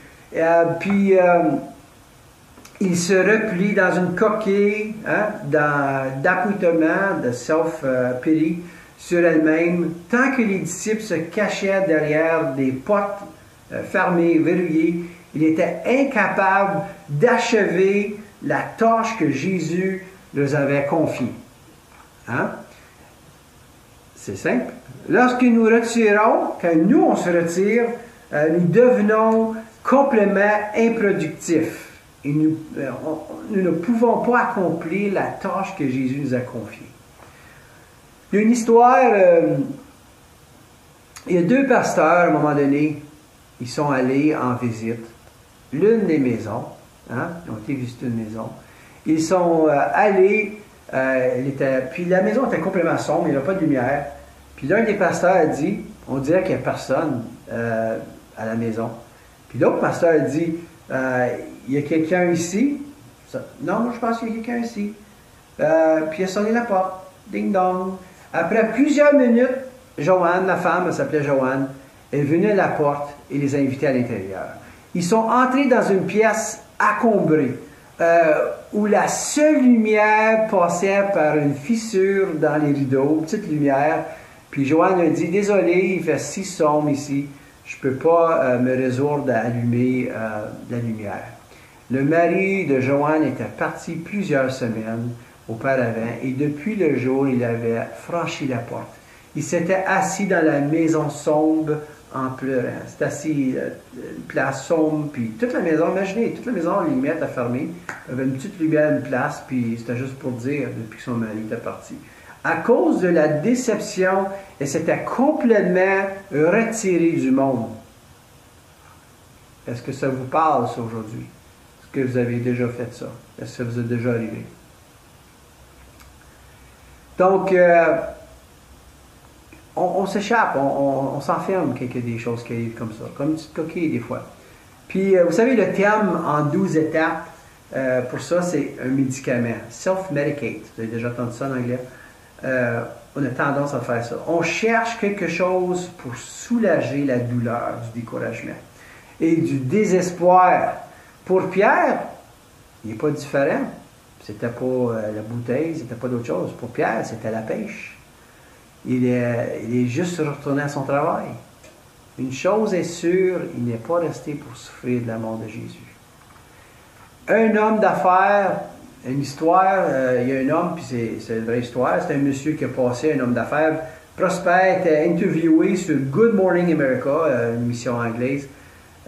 Puis, ils se replient dans une coquille d'appointement, de self-pity sur elle-même, tant que les disciples se cachaient derrière des portes fermées, verrouillées. Il était incapable d'achever la tâche que Jésus leur avait confiée. C'est simple. Lorsque nous retirons, quand nous on se retire, nous devenons complètement improductifs. Et nous ne pouvons pas accomplir la tâche que Jésus nous a confiée. Il y a une histoire, il y a deux pasteurs, à un moment donné, ils sont allés en visite. L'une des maisons, ils ont été visiter une maison. Ils sont allés, puis la maison était complètement sombre, il n'y avait pas de lumière. Puis l'un des pasteurs a dit, on dirait qu'il n'y a personne à la maison. Puis l'autre pasteur a dit, il y a quelqu'un ici? Non, je pense qu'il y a quelqu'un ici. Puis il a sonné la porte. Ding dong. Après plusieurs minutes, Joanne, la femme, elle s'appelait Joanne, elle venait à la porte et les a invités à l'intérieur. Ils sont entrés dans une pièce encombrée, où la seule lumière passait par une fissure dans les rideaux, petite lumière. Puis Joanne a dit, désolé, il fait si sombre ici, je ne peux pas me résoudre à allumer la lumière. Le mari de Joanne était parti plusieurs semaines auparavant et depuis le jour où il avait franchi la porte, il s'était assis dans la maison sombre en pleurant. C'était assis, une place sombre, puis toute la maison, imaginez, toute la maison, les lumières étaient fermées. Il y avait une petite lumière, une place, puis c'était juste pour dire, depuis que son mari était parti. À cause de la déception, elle s'était complètement retirée du monde. Est-ce que ça vous parle, ça, aujourd'hui? Est-ce que vous avez déjà fait ça? Est-ce que ça vous est déjà arrivé? Donc, on s'échappe, on s'enferme quelque des choses qui arrivent comme ça, comme une petite coquille des fois. Puis, vous savez, le terme en 12 étapes, pour ça, c'est un médicament. Self-medicate. Vous avez déjà entendu ça en anglais? On a tendance à faire ça. On cherche quelque chose pour soulager la douleur du découragement et du désespoir. Pour Pierre, il n'est pas différent. C'était pas la bouteille, c'était pas d'autre chose. Pour Pierre, c'était la pêche. Il est juste retourné à son travail. Une chose est sûre, il n'est pas resté pour souffrir de la mort de Jésus. Un homme d'affaires, une histoire, il y a un homme, puis c'est une vraie histoire, c'est un monsieur qui a passé, un homme d'affaires, prospère, était interviewé sur Good Morning America, une émission anglaise.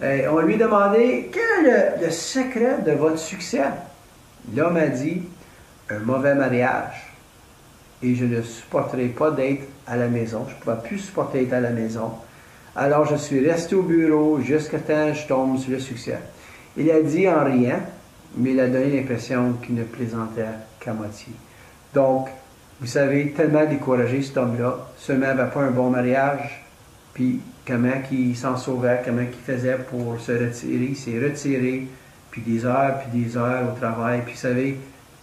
On lui demandait, quel est le secret de votre succès? L'homme a dit, un mauvais mariage. Et je ne supporterai pas d'être à la maison. Je ne pouvais plus supporter d'être à la maison. Alors je suis resté au bureau jusqu'à temps que je tombe sur le succès. Il a dit en riant, mais il a donné l'impression qu'il ne plaisantait qu'à moitié. Donc, vous savez, tellement découragé cet homme-là, seulement n'avait pas un bon mariage, puis comment il s'en sauvait, comment il faisait pour se retirer, il s'est retiré, puis des heures au travail, puis vous savez,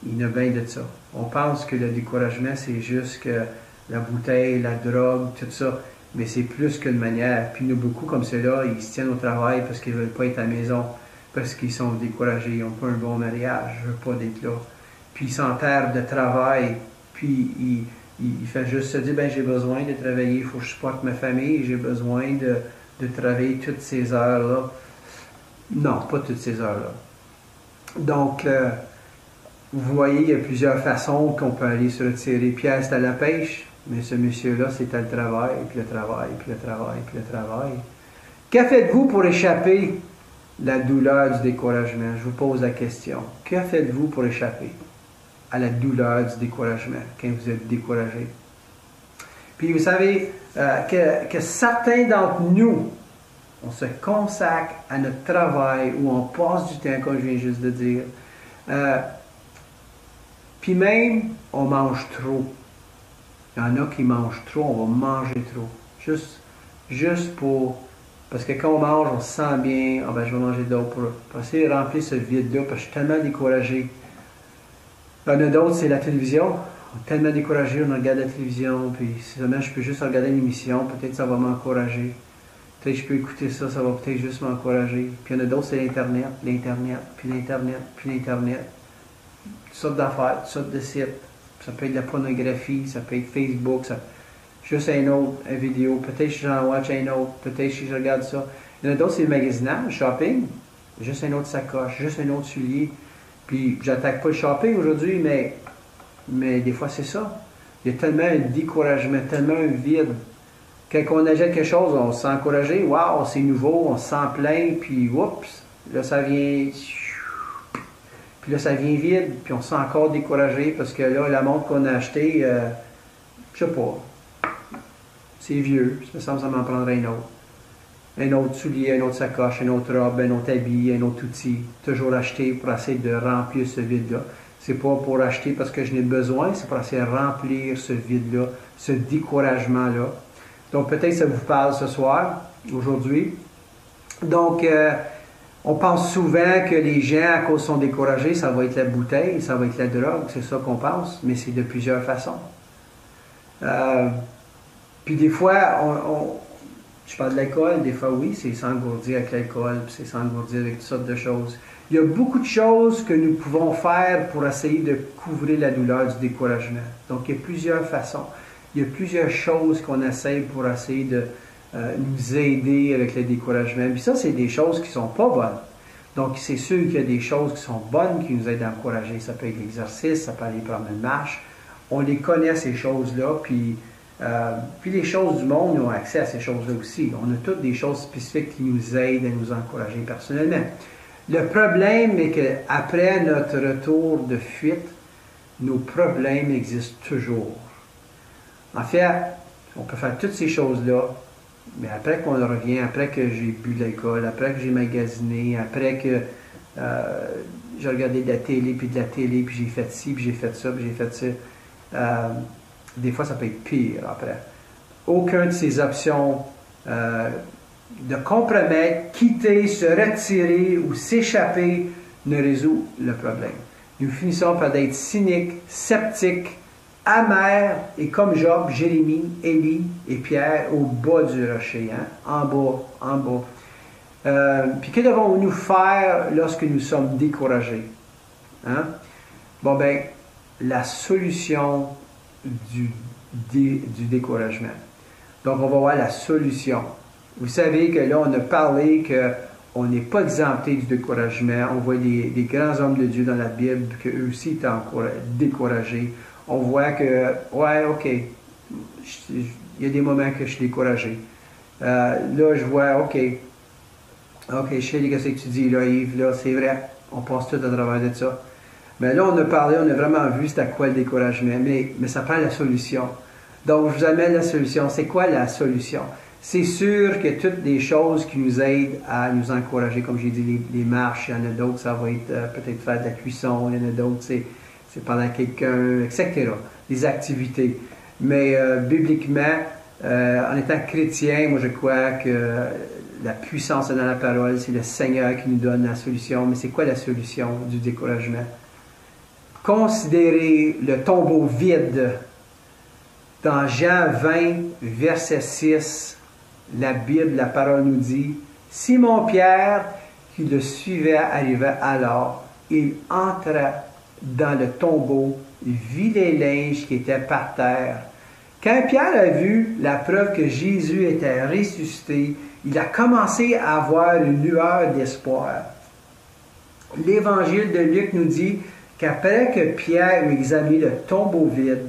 il y en a bien de ça. On pense que le découragement, c'est juste que la bouteille, la drogue, tout ça, mais c'est plus qu'une manière. Puis il y en a beaucoup comme ceux-là, ils se tiennent au travail parce qu'ils ne veulent pas être à la maison, parce qu'ils sont découragés, ils n'ont pas un bon mariage, je ne veux pas d'être là. Puis ils s'enterrent de travail, puis il fait juste se dire, ben j'ai besoin de travailler, il faut que je supporte ma famille, j'ai besoin de travailler toutes ces heures-là. Non, pas toutes ces heures-là. Donc, vous voyez, il y a plusieurs façons qu'on peut aller se retirer. Pierre, c'était à la pêche, mais ce monsieur-là, c'était le travail, puis le travail, puis le travail, puis le travail. Que faites-vous pour échapper la douleur du découragement? Je vous pose la question. Que faites-vous pour échapper à la douleur du découragement quand vous êtes découragé? Puis vous savez que certains d'entre nous, on se consacre à notre travail ou on passe du temps, comme je viens juste de dire. Puis même, on mange trop. Il y en a qui mangent trop, on va manger trop. Juste pour... Parce que quand on mange, on se sent bien. Ah ben, je vais manger d'autres pour essayer de remplir ce vide-là, parce que je suis tellement découragé. Il y en a d'autres, c'est la télévision. On est tellement découragé, on regarde la télévision, puis si jamais je peux juste regarder une émission, peut-être ça va m'encourager. Peut-être que je peux écouter ça, ça va peut-être juste m'encourager. Puis il y en a d'autres, c'est l'Internet, puis l'Internet. Toutes sortes d'affaires, toutes sortes de sites. Ça peut être de la pornographie, ça peut être Facebook, juste une vidéo. Peut-être que j'en watch un autre, peut-être que je regarde ça. Il y en a d'autres, c'est le magasinage, shopping. Juste un autre sacoche, juste un autre soulier. Puis j'attaque pas le shopping aujourd'hui, mais des fois c'est ça. Il y a tellement un découragement, tellement un vide. Quand on achète quelque chose, on se sent encouragé. Waouh, c'est nouveau, on se sent plein, puis oups, là ça vient... Puis là, ça vient vide, puis on se sent encore découragé parce que là, la montre qu'on a achetée, je sais pas, c'est vieux, ça me semble que ça m'en prendrait un autre. Un autre soulier, un autre sacoche, un autre robe, un autre habit, un autre outil. Toujours acheter pour essayer de remplir ce vide-là. C'est pas pour acheter parce que je n'ai besoin, c'est pour essayer de remplir ce vide-là, ce découragement-là. Donc peut-être que ça vous parle ce soir, aujourd'hui. Donc, on pense souvent que les gens, à cause sont découragés, ça va être la bouteille, ça va être la drogue, c'est ça qu'on pense, mais c'est de plusieurs façons. Puis des fois, je parle de l'alcool, des fois oui, c'est s'engourdir avec l'alcool, puis c'est s'engourdir avec toutes sortes de choses. Il y a beaucoup de choses que nous pouvons faire pour essayer de couvrir la douleur du découragement. Donc il y a plusieurs façons. Il y a plusieurs choses qu'on essaye pour essayer de nous aider avec le découragement. Puis ça, c'est des choses qui ne sont pas bonnes. Donc, c'est sûr qu'il y a des choses qui sont bonnes, qui nous aident à encourager. Ça peut être l'exercice, ça peut aller prendre une marche. On les connaît, ces choses-là, puis les choses du monde, nous avons accès à ces choses-là aussi. On a toutes des choses spécifiques qui nous aident à nous encourager personnellement. Le problème est qu'après notre retour de fuite, nos problèmes existent toujours. En fait, on peut faire toutes ces choses-là, mais après qu'on revient, après que j'ai bu de l'alcool, après que j'ai magasiné, après que j'ai regardé de la télé, puis j'ai fait ci, puis j'ai fait ça, puis j'ai fait ça, des fois ça peut être pire après. Aucune de ces options de compromettre, quitter, se retirer ou s'échapper ne résout le problème. Nous finissons par être cyniques, sceptiques, amers et comme Job, Jérémie, Élie et Pierre au bas du rocher, hein? En bas. Puis que devons-nous faire lorsque nous sommes découragés? Hein? Bon ben, la solution du découragement. Donc on va voir la solution. Vous savez que là on a parlé qu'on n'est pas exempté du découragement. On voit des grands hommes de Dieu dans la Bible qu'eux aussi étaient découragés. On voit que, ouais, ok, il y a des moments que je suis découragé. Là, je vois, ok, je sais ce que tu dis, là, Yves, là, c'est vrai, on passe tout à travers de ça. Mais là, on a parlé, on a vraiment vu c'était quoi le découragement, mais ça prend la solution. Donc, je vous amène la solution. C'est quoi la solution? C'est sûr que toutes les choses qui nous aident à nous encourager, comme j'ai dit, les marches, il y en a d'autres, ça va être peut-être faire de la cuisson, il y en a d'autres, c'est parler à quelqu'un, etc. Des activités. Mais bibliquement, en étant chrétien, moi je crois que la puissance est dans la parole, c'est le Seigneur qui nous donne la solution. Mais c'est quoi la solution du découragement? Considérez le tombeau vide. Dans Jean 20, verset 6, la Bible, la parole nous dit, « Simon-Pierre, qui le suivait, arriva alors. Il entra dans le tombeau, il vit les linges qui étaient par terre. Quand Pierre a vu la preuve que Jésus était ressuscité, il a commencé à avoir une lueur d'espoir. » L'Évangile de Luc nous dit qu'après que Pierre eut examiné le tombeau vide,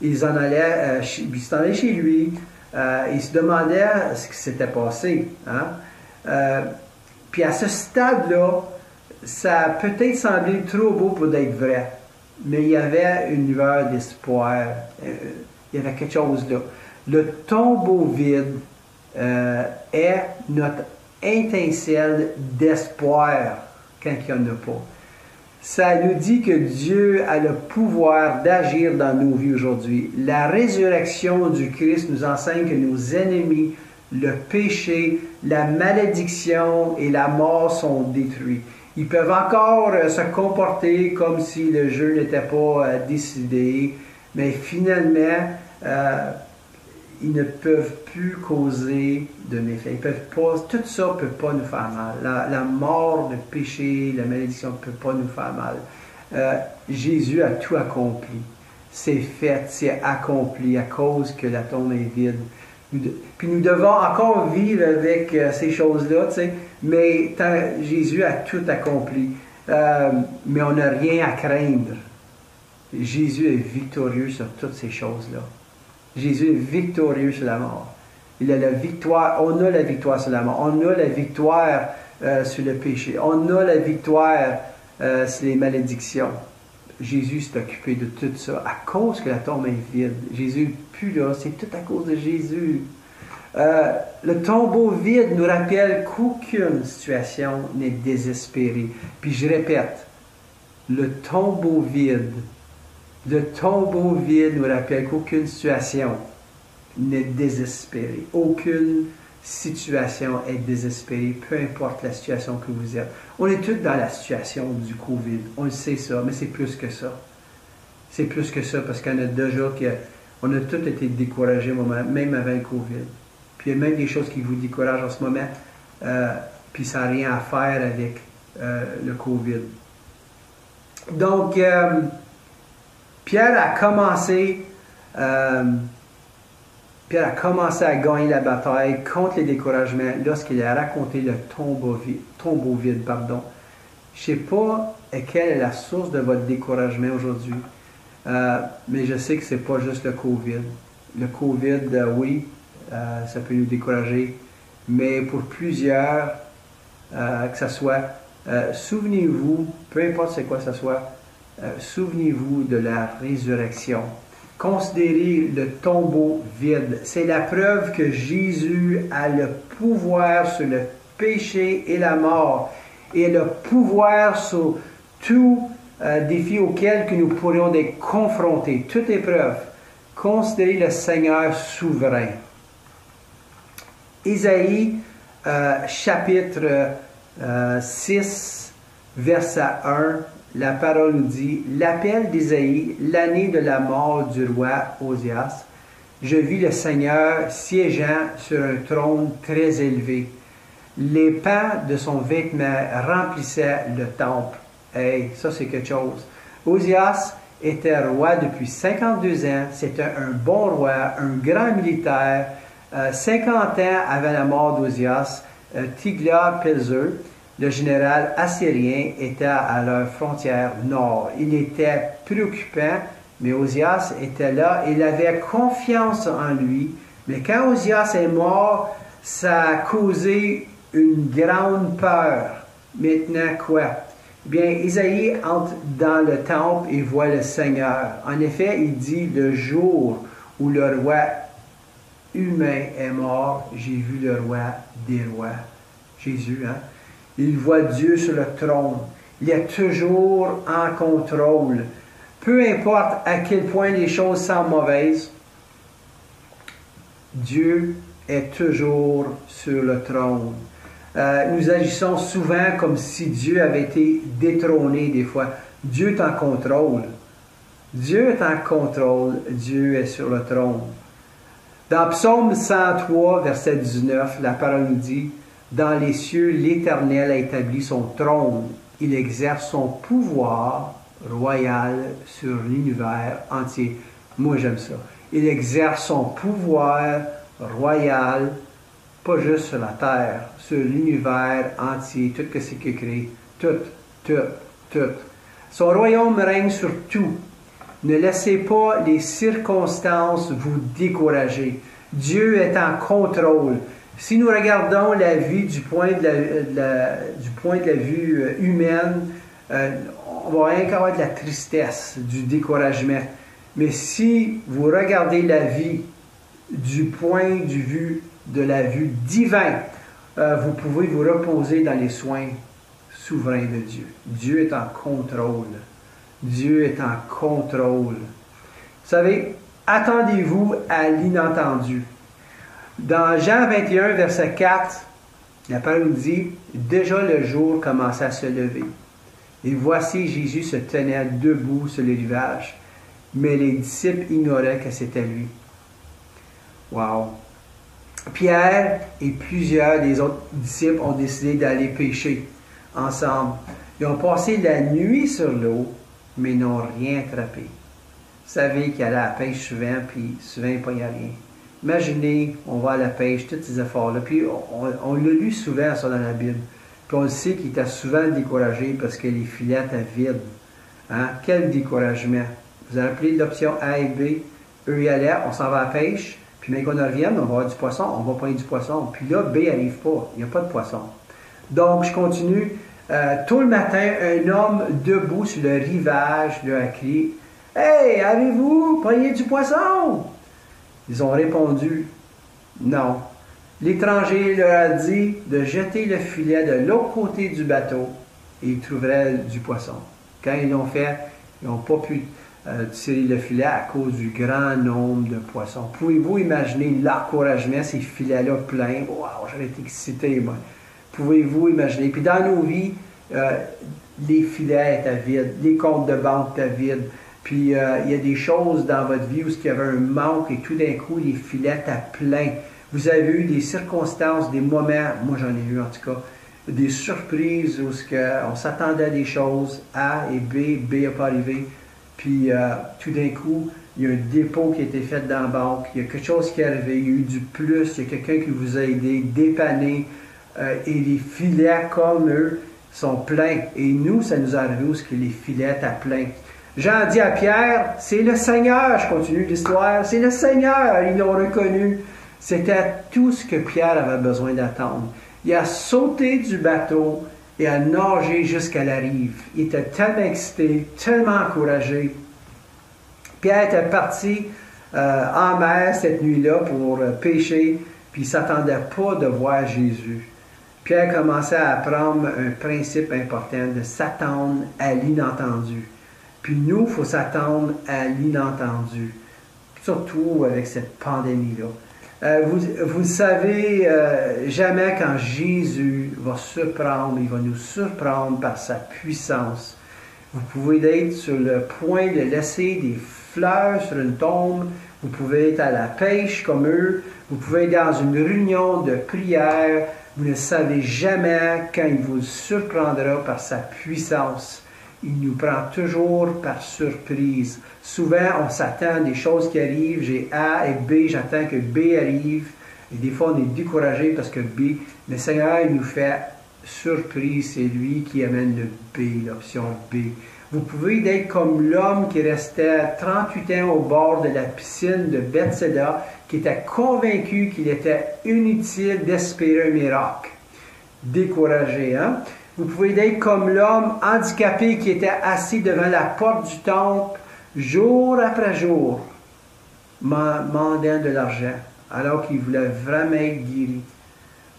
il s'en allait chez lui, il se demandait ce qui s'était passé. Hein? Puis à ce stade-là, ça a peut-être semblé trop beau pour être vrai, mais il y avait une lueur d'espoir. Il y avait quelque chose là. Le tombeau vide est notre étincelle d'espoir quand il n'y en a pas. Ça nous dit que Dieu a le pouvoir d'agir dans nos vies aujourd'hui. La résurrection du Christ nous enseigne que nos ennemis, le péché, la malédiction et la mort sont détruits. Ils peuvent encore se comporter comme si le jeu n'était pas décidé, mais finalement, ils ne peuvent plus causer de méfaits. Ils peuvent pas, tout ça ne peut pas nous faire mal. La mort, le péché, la malédiction ne peut pas nous faire mal. Jésus a tout accompli. C'est fait, c'est accompli à cause que la tombe est vide. Puis nous devons encore vivre avec ces choses-là, tu sais, mais Jésus a tout accompli. Mais on n'a rien à craindre. Jésus est victorieux sur toutes ces choses-là. Jésus est victorieux sur la mort. Il a la victoire, on a la victoire sur la mort. On a la victoire sur le péché. On a la victoire sur les malédictions. Jésus s'est occupé de tout ça à cause que la tombe est vide. Jésus n'est plus là, c'est tout à cause de Jésus. Le tombeau vide nous rappelle qu'aucune situation n'est désespérée. Puis je répète, le tombeau vide nous rappelle qu'aucune situation n'est désespérée. Aucune situation est désespérée, peu importe la situation que vous êtes. On est tous dans la situation du COVID. On le sait ça, mais c'est plus que ça. C'est plus que ça parce qu'on a déjà on a tous été découragés même avant le COVID. Puis il y a même des choses qui vous découragent en ce moment, puis ça n'a rien à faire avec le COVID. Donc, Pierre a commencé Pierre a commencé à gagner la bataille contre les découragements lorsqu'il a raconté le tombeau vide. Je ne sais pas quelle est la source de votre découragement aujourd'hui, mais je sais que ce n'est pas juste le COVID. Le COVID, oui, ça peut nous décourager, mais pour plusieurs, que ce soit, souvenez-vous, peu importe c'est quoi que ce soit, souvenez-vous de la résurrection. Considérez le tombeau vide. C'est la preuve que Jésus a le pouvoir sur le péché et la mort et le pouvoir sur tout défi auquel que nous pourrions être confrontés, toute épreuve. Considérez le Seigneur souverain. Ésaïe, chapitre 6, verset 1, la parole nous dit, l'appel d'Ésaïe, l'année de la mort du roi Osias, je vis le Seigneur siégeant sur un trône très élevé. Les pans de son vêtement remplissaient le temple. Hey, ça c'est quelque chose. Osias était roi depuis 52 ans. C'était un bon roi, un grand militaire. 50 ans avant la mort d'Osias, Tiglath-Pileser, le général assyrien, était à leur frontière nord. Il était préoccupant, mais Osias était là. Il avait confiance en lui. Mais quand Osias est mort, ça a causé une grande peur. Maintenant quoi? Eh bien, Isaïe entre dans le temple et voit le Seigneur. En effet, il dit, le jour où le roi humain est mort, j'ai vu le roi des rois. Jésus, hein? Il voit Dieu sur le trône. Il est toujours en contrôle. Peu importe à quel point les choses semblent mauvaises, Dieu est toujours sur le trône. Nous agissons souvent comme si Dieu avait été détrôné des fois. Dieu est en contrôle. Dieu est en contrôle. Dieu est sur le trône. Dans Psaume 103, verset 19, la parole nous dit, « Dans les cieux, l'Éternel a établi son trône. Il exerce son pouvoir royal sur l'univers entier. » Moi, j'aime ça. Il exerce son pouvoir royal, pas juste sur la terre, sur l'univers entier, tout ce qui est créé. Tout. Son royaume règne sur tout. Ne laissez pas les circonstances vous décourager. Dieu est en contrôle. Si nous regardons la vie du point de la vue humaine, on va rien qu'avoir de la tristesse, du découragement. Mais si vous regardez la vie du point de vue de la vue divine, vous pouvez vous reposer dans les soins souverains de Dieu. Dieu est en contrôle. Dieu est en contrôle. Vous savez, attendez-vous à l'inattendu. Dans Jean 21, verset 4, la parole nous dit, « Déjà le jour commençait à se lever. Et voici Jésus se tenait debout sur le rivage, mais les disciples ignoraient que c'était lui. » Wow! Pierre et plusieurs des autres disciples ont décidé d'aller pêcher ensemble. Ils ont passé la nuit sur l'eau, mais n'ont rien attrapé. Vous savez qu'ils allaient à la pêche souvent, puis souvent ils ne pognaient rien. Imaginez, on va à la pêche, tous ces efforts-là. Puis on l'a lu souvent, ça, dans la Bible. Puis on le sait qu'il était souvent découragé parce que les filets étaient vides. Hein? Quel découragement! Vous avez appelé l'option A et B. Eux y allaient, on s'en va à la pêche. Puis mais qu'on revienne, on va avoir du poisson, on va prendre du poisson. Puis là, B n'arrive pas, il n'y a pas de poisson. Donc, je continue. Tôt le matin, un homme debout sur le rivage leur a crié, « Hey, avez-vous pogné du poisson? » Ils ont répondu, « Non. » L'étranger leur a dit de jeter le filet de l'autre côté du bateau et ils trouveraient du poisson. Quand ils l'ont fait, ils n'ont pas pu tirer le filet à cause du grand nombre de poissons. Pouvez-vous imaginer l'encouragement, ces filets-là pleins? Wow, j'aurais été excité, moi. Pouvez-vous imaginer? Puis dans nos vies, les filets étaient vides, les comptes de banque étaient vides. Puis il y a des choses dans votre vie où il y avait un manque et tout d'un coup, les filets étaient pleins. Vous avez eu des circonstances, des moments, moi j'en ai eu en tout cas, des surprises où on s'attendait à des choses, A et B, B n'a pas arrivé. Puis tout d'un coup, il y a un dépôt qui a été fait dans la banque, il y a quelque chose qui est arrivé, il y a eu du plus, il y a quelqu'un qui vous a aidé, dépanné, et les filets comme eux sont pleins. Et nous, ça nous arrive où ce que les filets étaient pleins. Jean dit à Pierre, c'est le Seigneur, je continue l'histoire, c'est le Seigneur, ils l'ont reconnu. C'était tout ce que Pierre avait besoin d'attendre. Il a sauté du bateau et a nagé jusqu'à la rive. Il était tellement excité, tellement encouragé. Pierre était parti en mer cette nuit-là pour pêcher, puis il ne s'attendait pas de voir Jésus. Pierre commençait à apprendre un principe important, de s'attendre à l'inattendu. Puis nous, il faut s'attendre à l'inattendu, surtout avec cette pandémie-là. Vous ne savez jamais quand Jésus va surprendre, il va nous surprendre par sa puissance. Vous pouvez être sur le point de laisser des fleurs sur une tombe, vous pouvez être à la pêche comme eux, vous pouvez être dans une réunion de prière, vous ne savez jamais quand il vous surprendra par sa puissance. Il nous prend toujours par surprise. Souvent, on s'attend à des choses qui arrivent. J'ai A et B, j'attends que B arrive. Et des fois, on est découragé parce que B, le Seigneur il nous fait surprise. C'est lui qui amène le B, l'option B. Vous pouvez être comme l'homme qui restait 38 ans au bord de la piscine de Bethsaida, qui était convaincu qu'il était inutile d'espérer un miracle. Découragé, hein? Vous pouvez être comme l'homme handicapé qui était assis devant la porte du temple jour après jour, demandant de l'argent, alors qu'il voulait vraiment être guéri.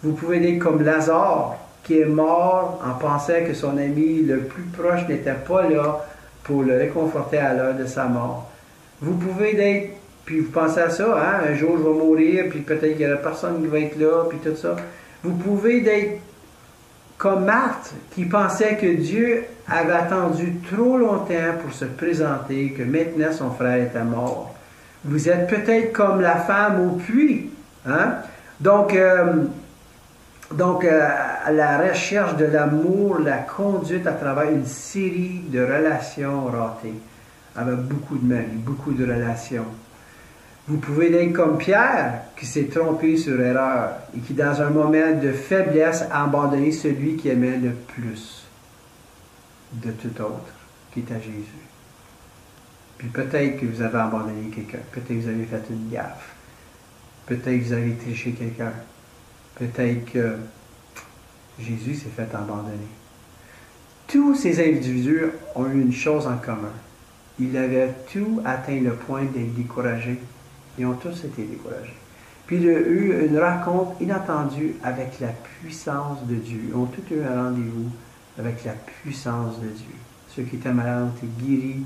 Vous pouvez être comme Lazare, qui est mort en pensant que son ami le plus proche n'était pas là pour le réconforter à l'heure de sa mort. Vous pouvez être, puis vous pensez à ça, hein, un jour je vais mourir, puis peut-être qu'il n'y aura personne qui va être là, puis tout ça. Vous pouvez être comme Marthe, qui pensait que Dieu avait attendu trop longtemps pour se présenter, que maintenant son frère était mort. Vous êtes peut-être comme la femme au puits. Hein? Donc, à la recherche de l'amour, la conduite à travers une série de relations ratées, avec beaucoup de maris, beaucoup de relations. Vous pouvez être comme Pierre, qui s'est trompé sur erreur et qui, dans un moment de faiblesse, a abandonné celui qui aimait le plus de tout autre, qui est à Jésus. Puis peut-être que vous avez abandonné quelqu'un, peut-être que vous avez fait une gaffe, peut-être que vous avez triché quelqu'un, peut-être que Jésus s'est fait abandonner. Tous ces individus ont eu une chose en commun. Ils avaient tout atteint le point d'être découragés. Ils ont tous été découragés. Puis il y a eu une rencontre inattendue avec la puissance de Dieu. Ils ont tous eu un rendez-vous avec la puissance de Dieu. Ceux qui étaient malades ont été guéris.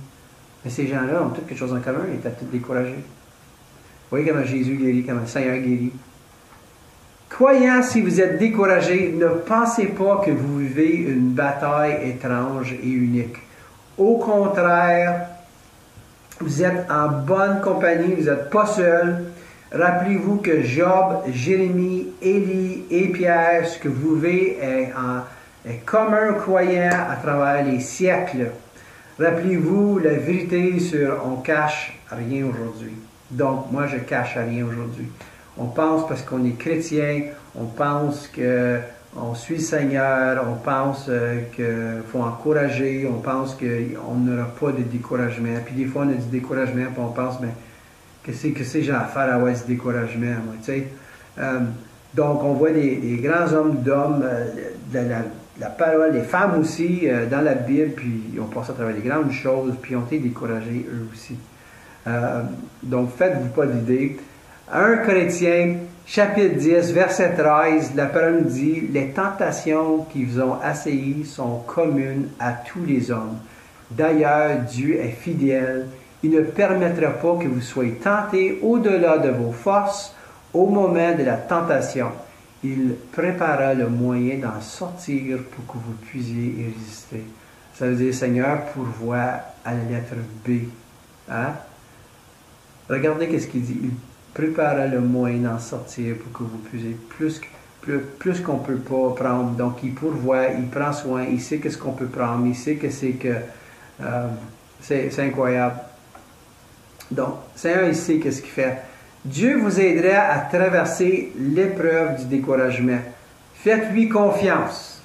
Mais ces gens-là ont tous quelque chose en commun. Ils étaient tous découragés. Vous voyez comment Jésus guérit, comment le Seigneur guérit. Croyants, si vous êtes découragés, ne pensez pas que vous vivez une bataille étrange et unique. Au contraire, vous êtes en bonne compagnie, vous n'êtes pas seul. Rappelez-vous que Job, Jérémie, Élie et Pierre, ce que vous vivez est commun croyant à travers les siècles. Rappelez-vous la vérité sur « on cache rien aujourd'hui ». Donc, moi, je cache rien aujourd'hui. On pense parce qu'on est chrétien, on pense qu'on suit le Seigneur, on pense qu'il faut encourager, on pense qu'on n'aura pas de découragement. Puis des fois, on a du découragement, puis on pense, mais qu'est-ce que j'ai à faire à avoir ce découragement, moi, tu sais? Donc, on voit des grands hommes d'hommes, de la parole, les femmes aussi, dans la Bible, puis ils ont passé à travers des grandes choses, puis ils ont été découragés eux aussi. Donc, faites-vous pas d'idée. 1 Corinthiens, chapitre 10, verset 13, la parole nous dit « Les tentations qui vous ont assaillis sont communes à tous les hommes. D'ailleurs, Dieu est fidèle. Il ne permettra pas que vous soyez tentés au-delà de vos forces au moment de la tentation. Il préparera le moyen d'en sortir pour que vous puissiez y résister. » Ça veut dire, Seigneur pourvoit à la lettre B. Hein? Regardez qu'est-ce qu'il dit. Il préparera le moyen d'en sortir pour que vous puissiez plus qu'on ne peut pas prendre. Donc, il pourvoit, il prend soin, il sait qu'est-ce qu'on peut prendre, il sait que c'est incroyable. Donc, Seigneur, il sait qu'est-ce qu'il fait. Dieu vous aidera à traverser l'épreuve du découragement. Faites-lui confiance.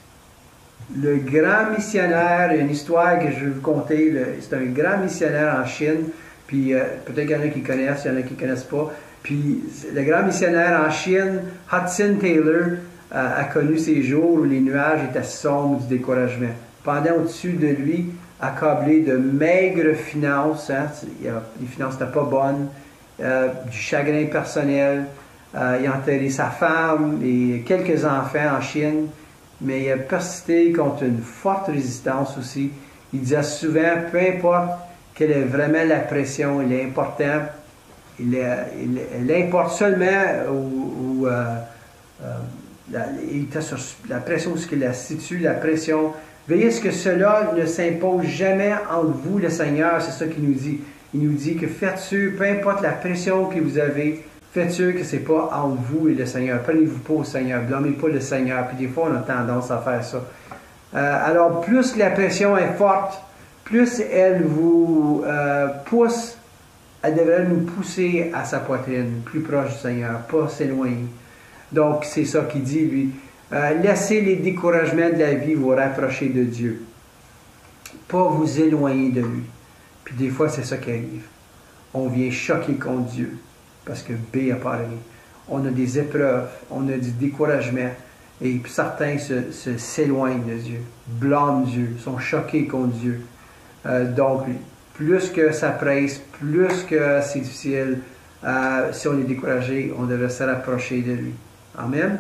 Le grand missionnaire, il y a une histoire que je vais vous conter, c'est un grand missionnaire en Chine, puis peut-être qu'il y en a qui connaissent, il y en a qui ne connaissent pas. Puis le grand missionnaire en Chine, Hudson Taylor, a connu ces jours où les nuages étaient sombres du découragement. Pendant au-dessus de lui, accablé de maigres finances, hein, les finances n'étaient pas bonnes, du chagrin personnel, il a enterré sa femme et quelques enfants en Chine, mais il a persisté contre une forte résistance aussi. Il disait souvent, peu importe quelle est vraiment la pression, il est important, il importe seulement où il était sur la pression, ce qu'il la situe, la pression. Veillez à ce que cela ne s'impose jamais entre vous, le Seigneur, c'est ça qu'il nous dit. Il nous dit que faites sûr, peu importe la pression que vous avez, faites sûr que ce n'est pas entre vous et le Seigneur. Prenez-vous pas au Seigneur, blâmez pas le Seigneur. Puis des fois, on a tendance à faire ça. Alors, plus la pression est forte, plus elle vous pousse, elle devrait nous pousser à sa poitrine, plus proche du Seigneur, pas s'éloigner. Donc, c'est ça qu'il dit, lui. Laissez les découragements de la vie vous rapprocher de Dieu. Pas vous éloigner de lui. Puis des fois, c'est ça qui arrive. On vient choquer contre Dieu parce que B a parlé. On a des épreuves, on a du découragement et puis certains s'éloignent de Dieu, blâment Dieu, sont choqués contre Dieu. Donc, plus que ça presse, plus que c'est difficile, si on est découragé, on devrait se rapprocher de lui. Amen.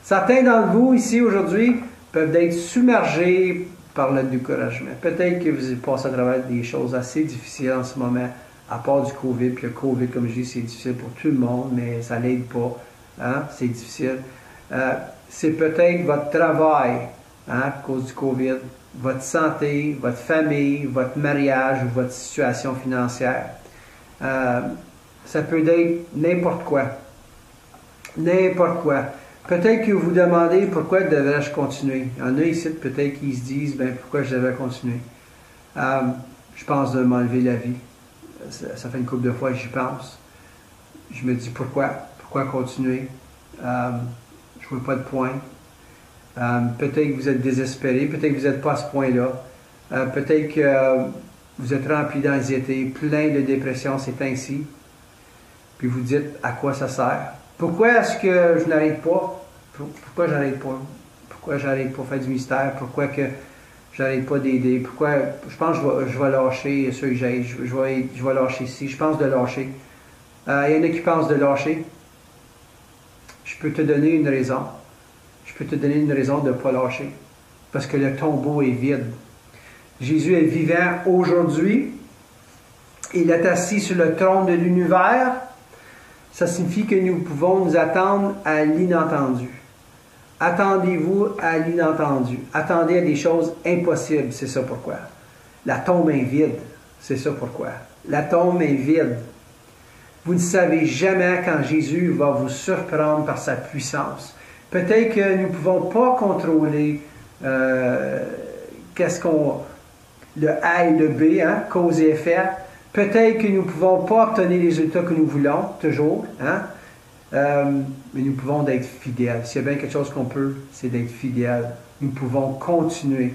Certains d'entre vous ici aujourd'hui peuvent être submergés par le découragement. Peut-être que vous passez à travers des choses assez difficiles en ce moment, à part du COVID. Puis le COVID, comme je dis, c'est difficile pour tout le monde, mais ça l'aide pas. Hein? C'est difficile. C'est peut-être votre travail, hein, à cause du COVID, votre santé, votre famille, votre mariage ou votre situation financière. Ça peut être n'importe quoi. N'importe quoi. Peut-être que vous vous demandez pourquoi devrais-je continuer. Il y en a ici peut-être qui se disent pourquoi je devrais continuer. Je pense de m'enlever la vie. Ça fait une couple de fois que j'y pense. Je me dis pourquoi continuer. Je ne vois pas de point. Peut-être que vous êtes désespéré, peut-être que vous n'êtes pas à ce point-là. Peut-être que vous êtes rempli d'anxiété, plein de dépression, c'est ainsi. Puis vous dites à quoi ça sert. Pourquoi est-ce que je n'arrête pas? Pourquoi j'arrête pas? Pourquoi j'arrête pas faire du mystère? Pourquoi que j'arrête pas d'aider? Pourquoi? Je pense que je vais lâcher ceux que j'aide. Je vais lâcher ici. Je pense de lâcher. Il y en a qui pensent de lâcher. Je peux te donner une raison. Je peux te donner une raison de ne pas lâcher. Parce que le tombeau est vide. Jésus est vivant aujourd'hui. Il est assis sur le trône de l'univers. Ça signifie que nous pouvons nous attendre à l'inattendu. Attendez-vous à l'inattendu. Attendez à des choses impossibles, c'est ça pourquoi. La tombe est vide, c'est ça pourquoi. La tombe est vide. Vous ne savez jamais quand Jésus va vous surprendre par sa puissance. Peut-être que nous ne pouvons pas contrôler le A et le B, hein, cause et effet. Peut-être que nous ne pouvons pas obtenir les résultats que nous voulons, toujours, hein? Mais nous pouvons être fidèles. S'il y a bien quelque chose qu'on peut, c'est d'être fidèles. Nous pouvons continuer.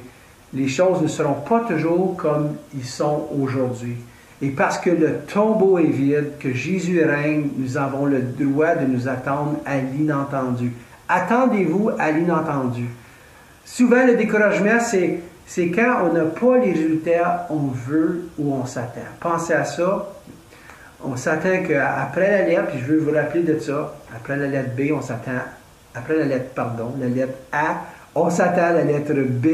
Les choses ne seront pas toujours comme ils sont aujourd'hui. Et parce que le tombeau est vide, que Jésus règne, nous avons le droit de nous attendre à l'inattendu. Attendez-vous à l'inattendu. Souvent, le découragement, c'est quand on n'a pas les résultats qu'on veut ou on s'attend. Pensez à ça. On s'attend qu'après la lettre, puis je veux vous rappeler de ça, après la lettre B, on s'attend, après la lettre A, on s'attend à la lettre B.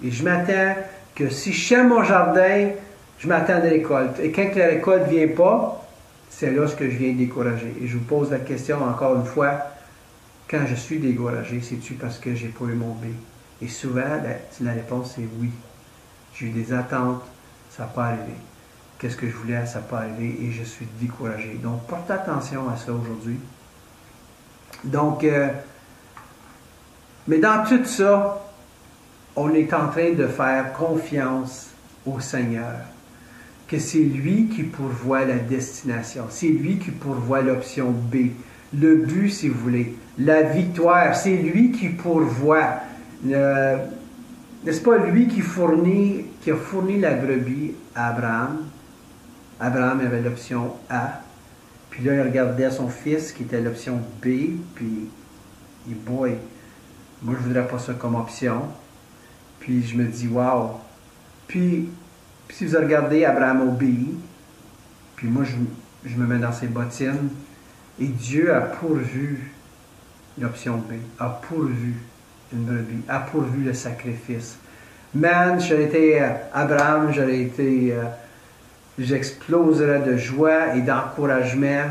Et je m'attends que si je sème mon jardin, je m'attends à la récolte. Et quand la récolte ne vient pas, c'est là que je viens décourager. Et je vous pose la question encore une fois, quand je suis découragé, c'est-tu parce que je n'ai pas eu mon B? Et souvent, la réponse est oui. J'ai eu des attentes, ça n'a pas arrivé. Qu'est-ce que je voulais, ça n'a pas arrivé et je suis découragé. Donc, portez attention à ça aujourd'hui. Donc, mais dans tout ça, on est en train de faire confiance au Seigneur. que c'est lui qui pourvoit la destination. C'est lui qui pourvoit l'option B. Le but, si vous voulez. La victoire. C'est lui qui pourvoit. N'est-ce pas lui qui a fourni la brebis à Abraham? Abraham avait l'option A. Puis là, il regardait son fils qui était l'option B. Puis, boy, moi, je voudrais pas ça comme option. Puis, je me dis, wow. Puis si vous regardez, Abraham obéit. Puis moi, je me mets dans ses bottines. Et Dieu a pourvu l'option B. A pourvu une brebis. A pourvu le sacrifice. Man, j'aurais été Abraham, j'exploserais de joie et d'encouragement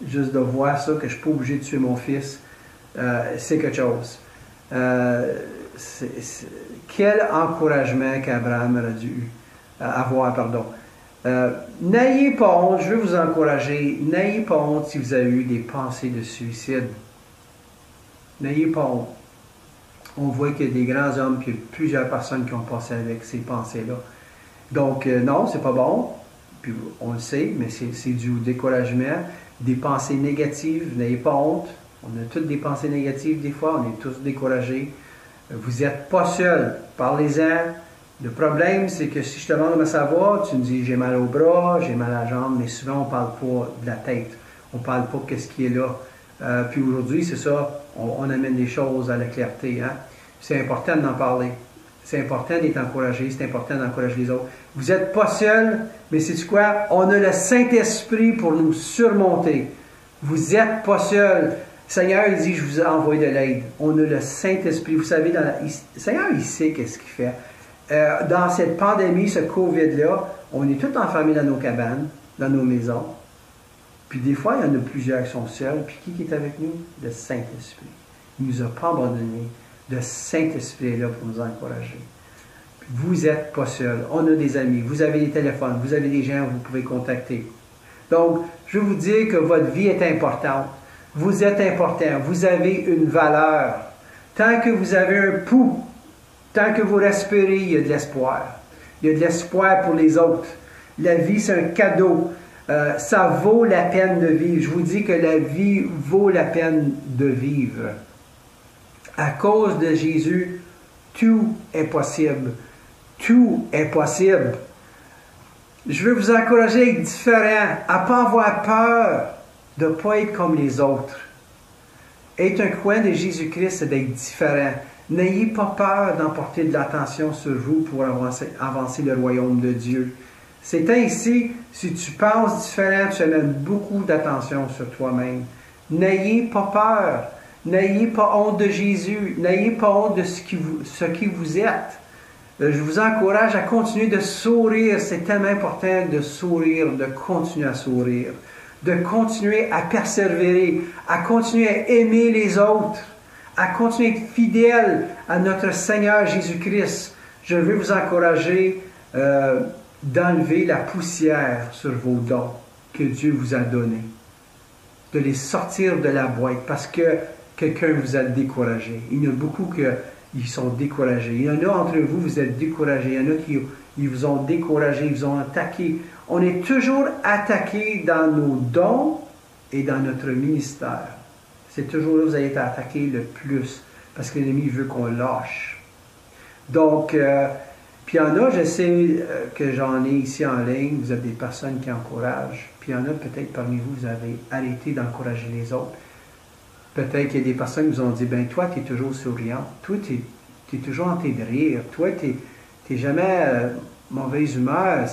juste de voir ça, que je ne suis pas obligé de tuer mon fils. C'est quelque chose. Quel encouragement qu'Abraham aurait dû avoir, pardon. N'ayez pas honte, je veux vous encourager, n'ayez pas honte si vous avez eu des pensées de suicide. N'ayez pas honte. On voit qu'il y a des grands hommes, puis il y a plusieurs personnes qui ont passé avec ces pensées-là. Donc, non, c'est pas bon. Puis on le sait, mais c'est dû au découragement. Des pensées négatives, n'ayez pas honte. On a toutes des pensées négatives des fois, on est tous découragés. Vous n'êtes pas seul. Parlez-en. Le problème, c'est que si je te demande comment ça va, tu me dis j'ai mal au bras, j'ai mal à la jambe, mais souvent on ne parle pas de la tête. On ne parle pas de ce qui est là. Puis aujourd'hui, c'est ça, on amène les choses à la clarté. Hein? C'est important d'en parler. C'est important d'être encouragé, c'est important d'encourager les autres. Vous n'êtes pas seul, mais c'est quoi? On a le Saint-Esprit pour nous surmonter. Vous n'êtes pas seul. Le Seigneur, il dit, je vous ai envoyé de l'aide. On a le Saint-Esprit. Vous savez, le Seigneur, il sait qu'est-ce qu'il fait. Dans cette pandémie, ce COVID-là, on est tous enfermés dans nos cabanes, dans nos maisons. Puis des fois, il y en a plusieurs qui sont seuls. Puis qui est avec nous? Le Saint-Esprit. Il ne nous a pas abandonnés. Le Saint-Esprit est là pour nous encourager. Puis vous n'êtes pas seuls. On a des amis. Vous avez des téléphones. Vous avez des gens que vous pouvez contacter. Donc, je veux vous dire que votre vie est importante. Vous êtes important. Vous avez une valeur. Tant que vous avez un pouls, tant que vous respirez, il y a de l'espoir. Il y a de l'espoir pour les autres. La vie, c'est un cadeau. Ça vaut la peine de vivre. Je vous dis que la vie vaut la peine de vivre. À cause de Jésus, tout est possible. Tout est possible. Je veux vous encourager à être différent, à ne pas avoir peur de ne pas être comme les autres. Être un coin de Jésus-Christ, c'est d'être différent. N'ayez pas peur d'emporter de l'attention sur vous pour avancer le royaume de Dieu. C'est ainsi, si tu penses différent, tu amènes beaucoup d'attention sur toi-même. N'ayez pas peur. N'ayez pas honte de Jésus. N'ayez pas honte de ce qui vous êtes. Je vous encourage à continuer de sourire. C'est tellement important de sourire, de continuer à sourire, de continuer à persévérer, à continuer à aimer les autres, à continuer à être fidèle à notre Seigneur Jésus-Christ. Je veux vous encourager d'enlever la poussière sur vos dons que Dieu vous a donnés, de les sortir de la boîte parce que quelqu'un vous a découragé. Il y en a beaucoup qui sont découragés. Il y en a entre vous, vous êtes découragés. Il y en a qui vous ont découragé, ils vous ont attaqué. On est toujours attaqué dans nos dons et dans notre ministère. C'est toujours là que vous allez être attaqué le plus parce que l'ennemi veut qu'on lâche. Donc, puis il y en a, je sais que j'en ai ici en ligne, vous avez des personnes qui encouragent. Puis il y en a peut-être parmi vous, vous avez arrêté d'encourager les autres. Peut-être qu'il y a des personnes qui vous ont dit, ben toi, tu es toujours souriant. Toi, tu es toujours en train de rire. Toi, tu n'es jamais mauvaise humeur.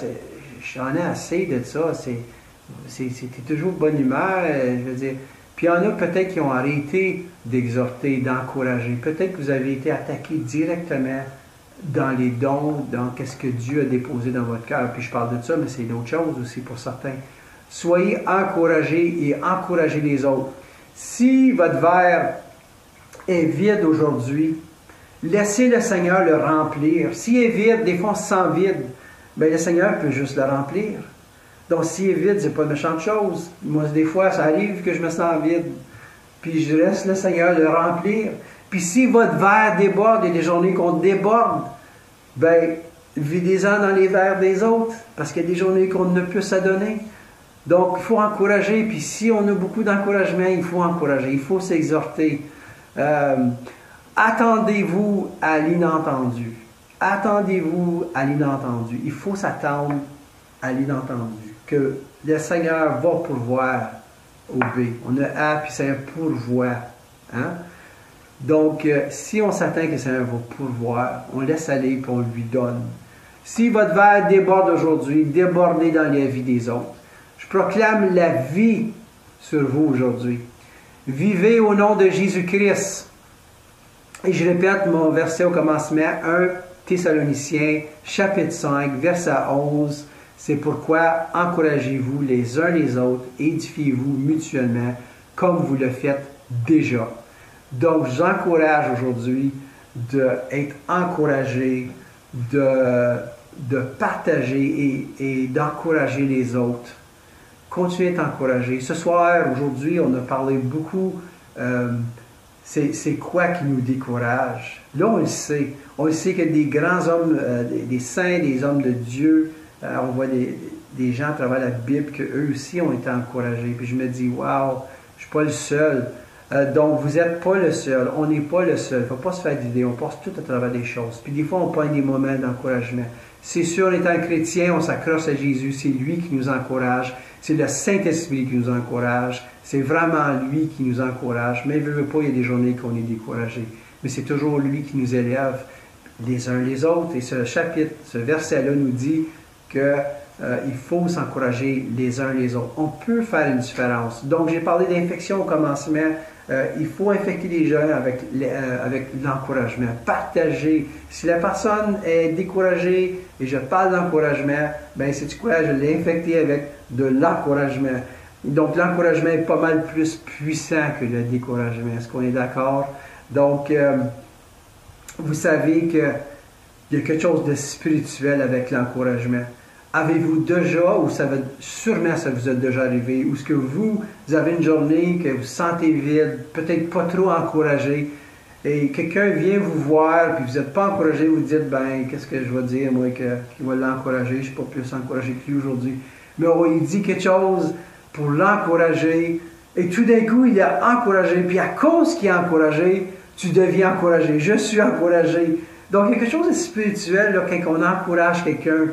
J'en ai assez de ça. Tu es toujours de bonne humeur. Je veux dire. Puis il y en a peut-être qui ont arrêté d'exhorter, d'encourager. Peut-être que vous avez été attaqué directement dans les dons, dans ce que Dieu a déposé dans votre cœur. Puis je parle de ça, mais c'est d'autres choses aussi pour certains. Soyez encouragés et encouragez les autres. Si votre verre est vide aujourd'hui, laissez le Seigneur le remplir. S'il est vide, des fois on se sent vide, bien le Seigneur peut juste le remplir. Donc s'il est vide, c'est pas une méchante chose. Moi, des fois, ça arrive que je me sens vide. Puis je laisse le Seigneur le remplir. Puis si votre verre déborde, il y a des journées qu'on déborde, bien videz-en dans les verres des autres, parce qu'il y a des journées qu'on ne peut s'adonner. Donc, il faut encourager, puis si on a beaucoup d'encouragement, il faut encourager, il faut s'exhorter. Attendez-vous à l'inentendu. Attendez-vous à l'inentendu. Il faut s'attendre à l'inentendu. Que le Seigneur va pourvoir au B. On a A, puis c'est un pourvoi. Hein? Donc, si on s'attend que le Seigneur va pourvoir, on laisse aller, puis on lui donne. Si votre verre déborde aujourd'hui, débordez dans la vie des autres. Je proclame la vie sur vous aujourd'hui. Vivez au nom de Jésus-Christ. Et je répète mon verset au commencement, 1 Thessaloniciens, chapitre 5, verset 11. C'est pourquoi encouragez-vous les uns les autres, édifiez-vous mutuellement, comme vous le faites déjà. Donc, je vous encourage aujourd'hui d'être encouragé, de partager et d'encourager les autres. Continuez d'être encouragé. Ce soir, aujourd'hui, on a parlé beaucoup, c'est quoi qui nous décourage? Là, on le sait. On le sait que des grands hommes, des saints, des hommes de Dieu, on voit des gens à travers la Bible qu'eux aussi ont été encouragés. Puis je me dis, waouh, je ne suis pas le seul. Donc, vous n'êtes pas le seul. On n'est pas le seul. Il ne faut pas se faire d'idées. On passe tout à travers des choses. Puis des fois, on prend des moments d'encouragement. C'est sûr, en étant chrétien, on s'accroche à Jésus. C'est lui qui nous encourage. C'est le Saint-Esprit qui nous encourage. C'est vraiment lui qui nous encourage. Mais il ne veut pas, il y a des journées qu'on est découragé. Mais c'est toujours lui qui nous élève les uns les autres. Et ce chapitre, ce verset-là nous dit qu'il faut s'encourager les uns les autres. On peut faire une différence. Donc, j'ai parlé d'infection au commencement. Il faut infecter les gens avec l'encouragement. Partager. Si la personne est découragée et je parle d'encouragement, bien, sais-tu quoi? Je l'ai infecté avec de l'encouragement. Donc, l'encouragement est pas mal plus puissant que le découragement. Est-ce qu'on est d'accord? Donc, vous savez qu'il y a quelque chose de spirituel avec l'encouragement. Avez-vous déjà, ou sûrement ça vous est déjà arrivé, ou est-ce que vous avez une journée que vous sentez vide, peut-être pas trop encouragé, et quelqu'un vient vous voir, puis vous n'êtes pas encouragé, vous dites, ben, qu'est-ce que je vais dire, moi, qui va l'encourager, je ne suis pas plus encouragé que lui aujourd'hui. Mais il dit quelque chose pour l'encourager, et tout d'un coup, il a encouragé, puis à cause qu'il a encouragé, tu deviens encouragé. Je suis encouragé. Donc, il y a quelque chose de spirituel, là, quand on encourage quelqu'un,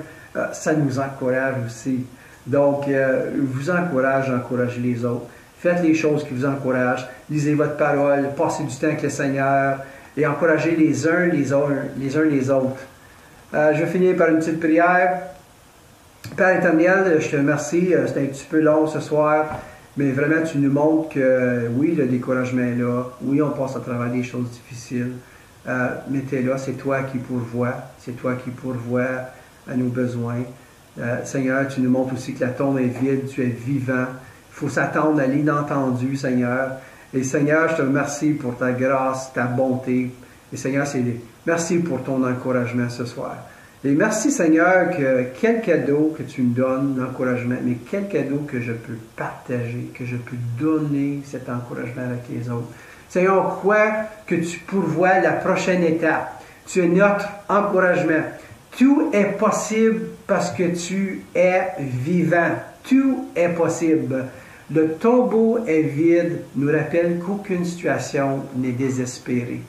ça nous encourage aussi. Donc, je vous encourage à encourager les autres. Faites les choses qui vous encouragent. Lisez votre parole, passez du temps avec le Seigneur et encouragez les uns les autres. Je vais finir par une petite prière. Père éternel, je te remercie. C'était un petit peu long ce soir, mais vraiment, tu nous montres que oui, le découragement est là. Oui, on passe à travers des choses difficiles. Mais tu es là, c'est toi qui pourvois. C'est toi qui pourvois à nos besoins. Seigneur, tu nous montres aussi que la tombe est vide, tu es vivant. Il faut s'attendre à l'inentendu, Seigneur. Et Seigneur, je te remercie pour ta grâce, ta bonté. Et Seigneur, merci pour ton encouragement ce soir. Et merci, Seigneur, que quel cadeau que tu me donnes d'encouragement, mais quel cadeau que je peux partager, que je peux donner cet encouragement avec les autres. Seigneur, on croit que tu pourvois la prochaine étape. Tu es notre encouragement. Tout est possible parce que tu es vivant. Tout est possible. Le tombeau est vide, nous rappelle qu'aucune situation n'est désespérée.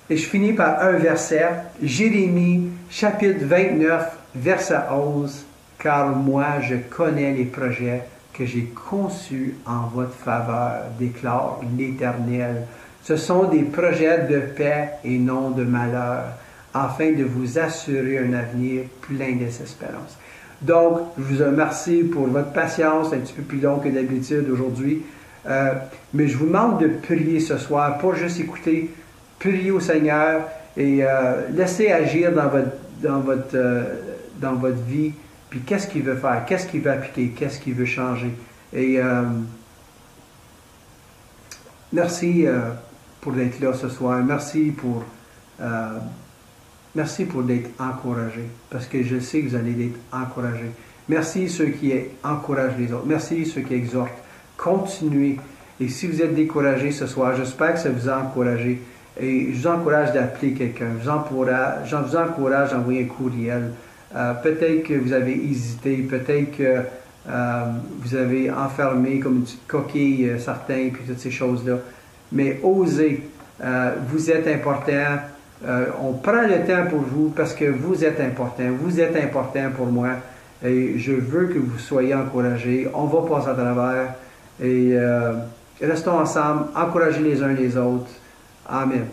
Et je finis par un verset, Jérémie, chapitre 29, verset 11. « Car moi, je connais les projets que j'ai conçus en votre faveur, déclare l'Éternel. Ce sont des projets de paix et non de malheur, afin de vous assurer un avenir plein d'espérance. » Donc, je vous remercie pour votre patience, un petit peu plus long que d'habitude aujourd'hui, mais je vous demande de prier ce soir, pas juste écouter, prier au Seigneur et laisser agir dans votre vie, puis qu'est-ce qu'il veut faire, qu'est-ce qu'il veut appliquer, qu'est-ce qu'il veut changer. Et merci pour d'être là ce soir, merci pour d'être encouragés, parce que je sais que vous allez être encouragés. Merci ceux qui encouragent les autres. Merci ceux qui exhortent. Continuez. Et si vous êtes découragés ce soir, j'espère que ça vous a encouragé. Et je vous encourage d'appeler quelqu'un. Je vous encourage d'envoyer un courriel. Peut-être que vous avez hésité, peut-être que vous avez enfermé comme une petite coquille certains, puis toutes ces choses-là. Mais osez, vous êtes important. On prend le temps pour vous parce que vous êtes important. Vous êtes important pour moi. Et je veux que vous soyez encouragés. On va passer à travers. Et restons ensemble, encouragez les uns les autres. Amen.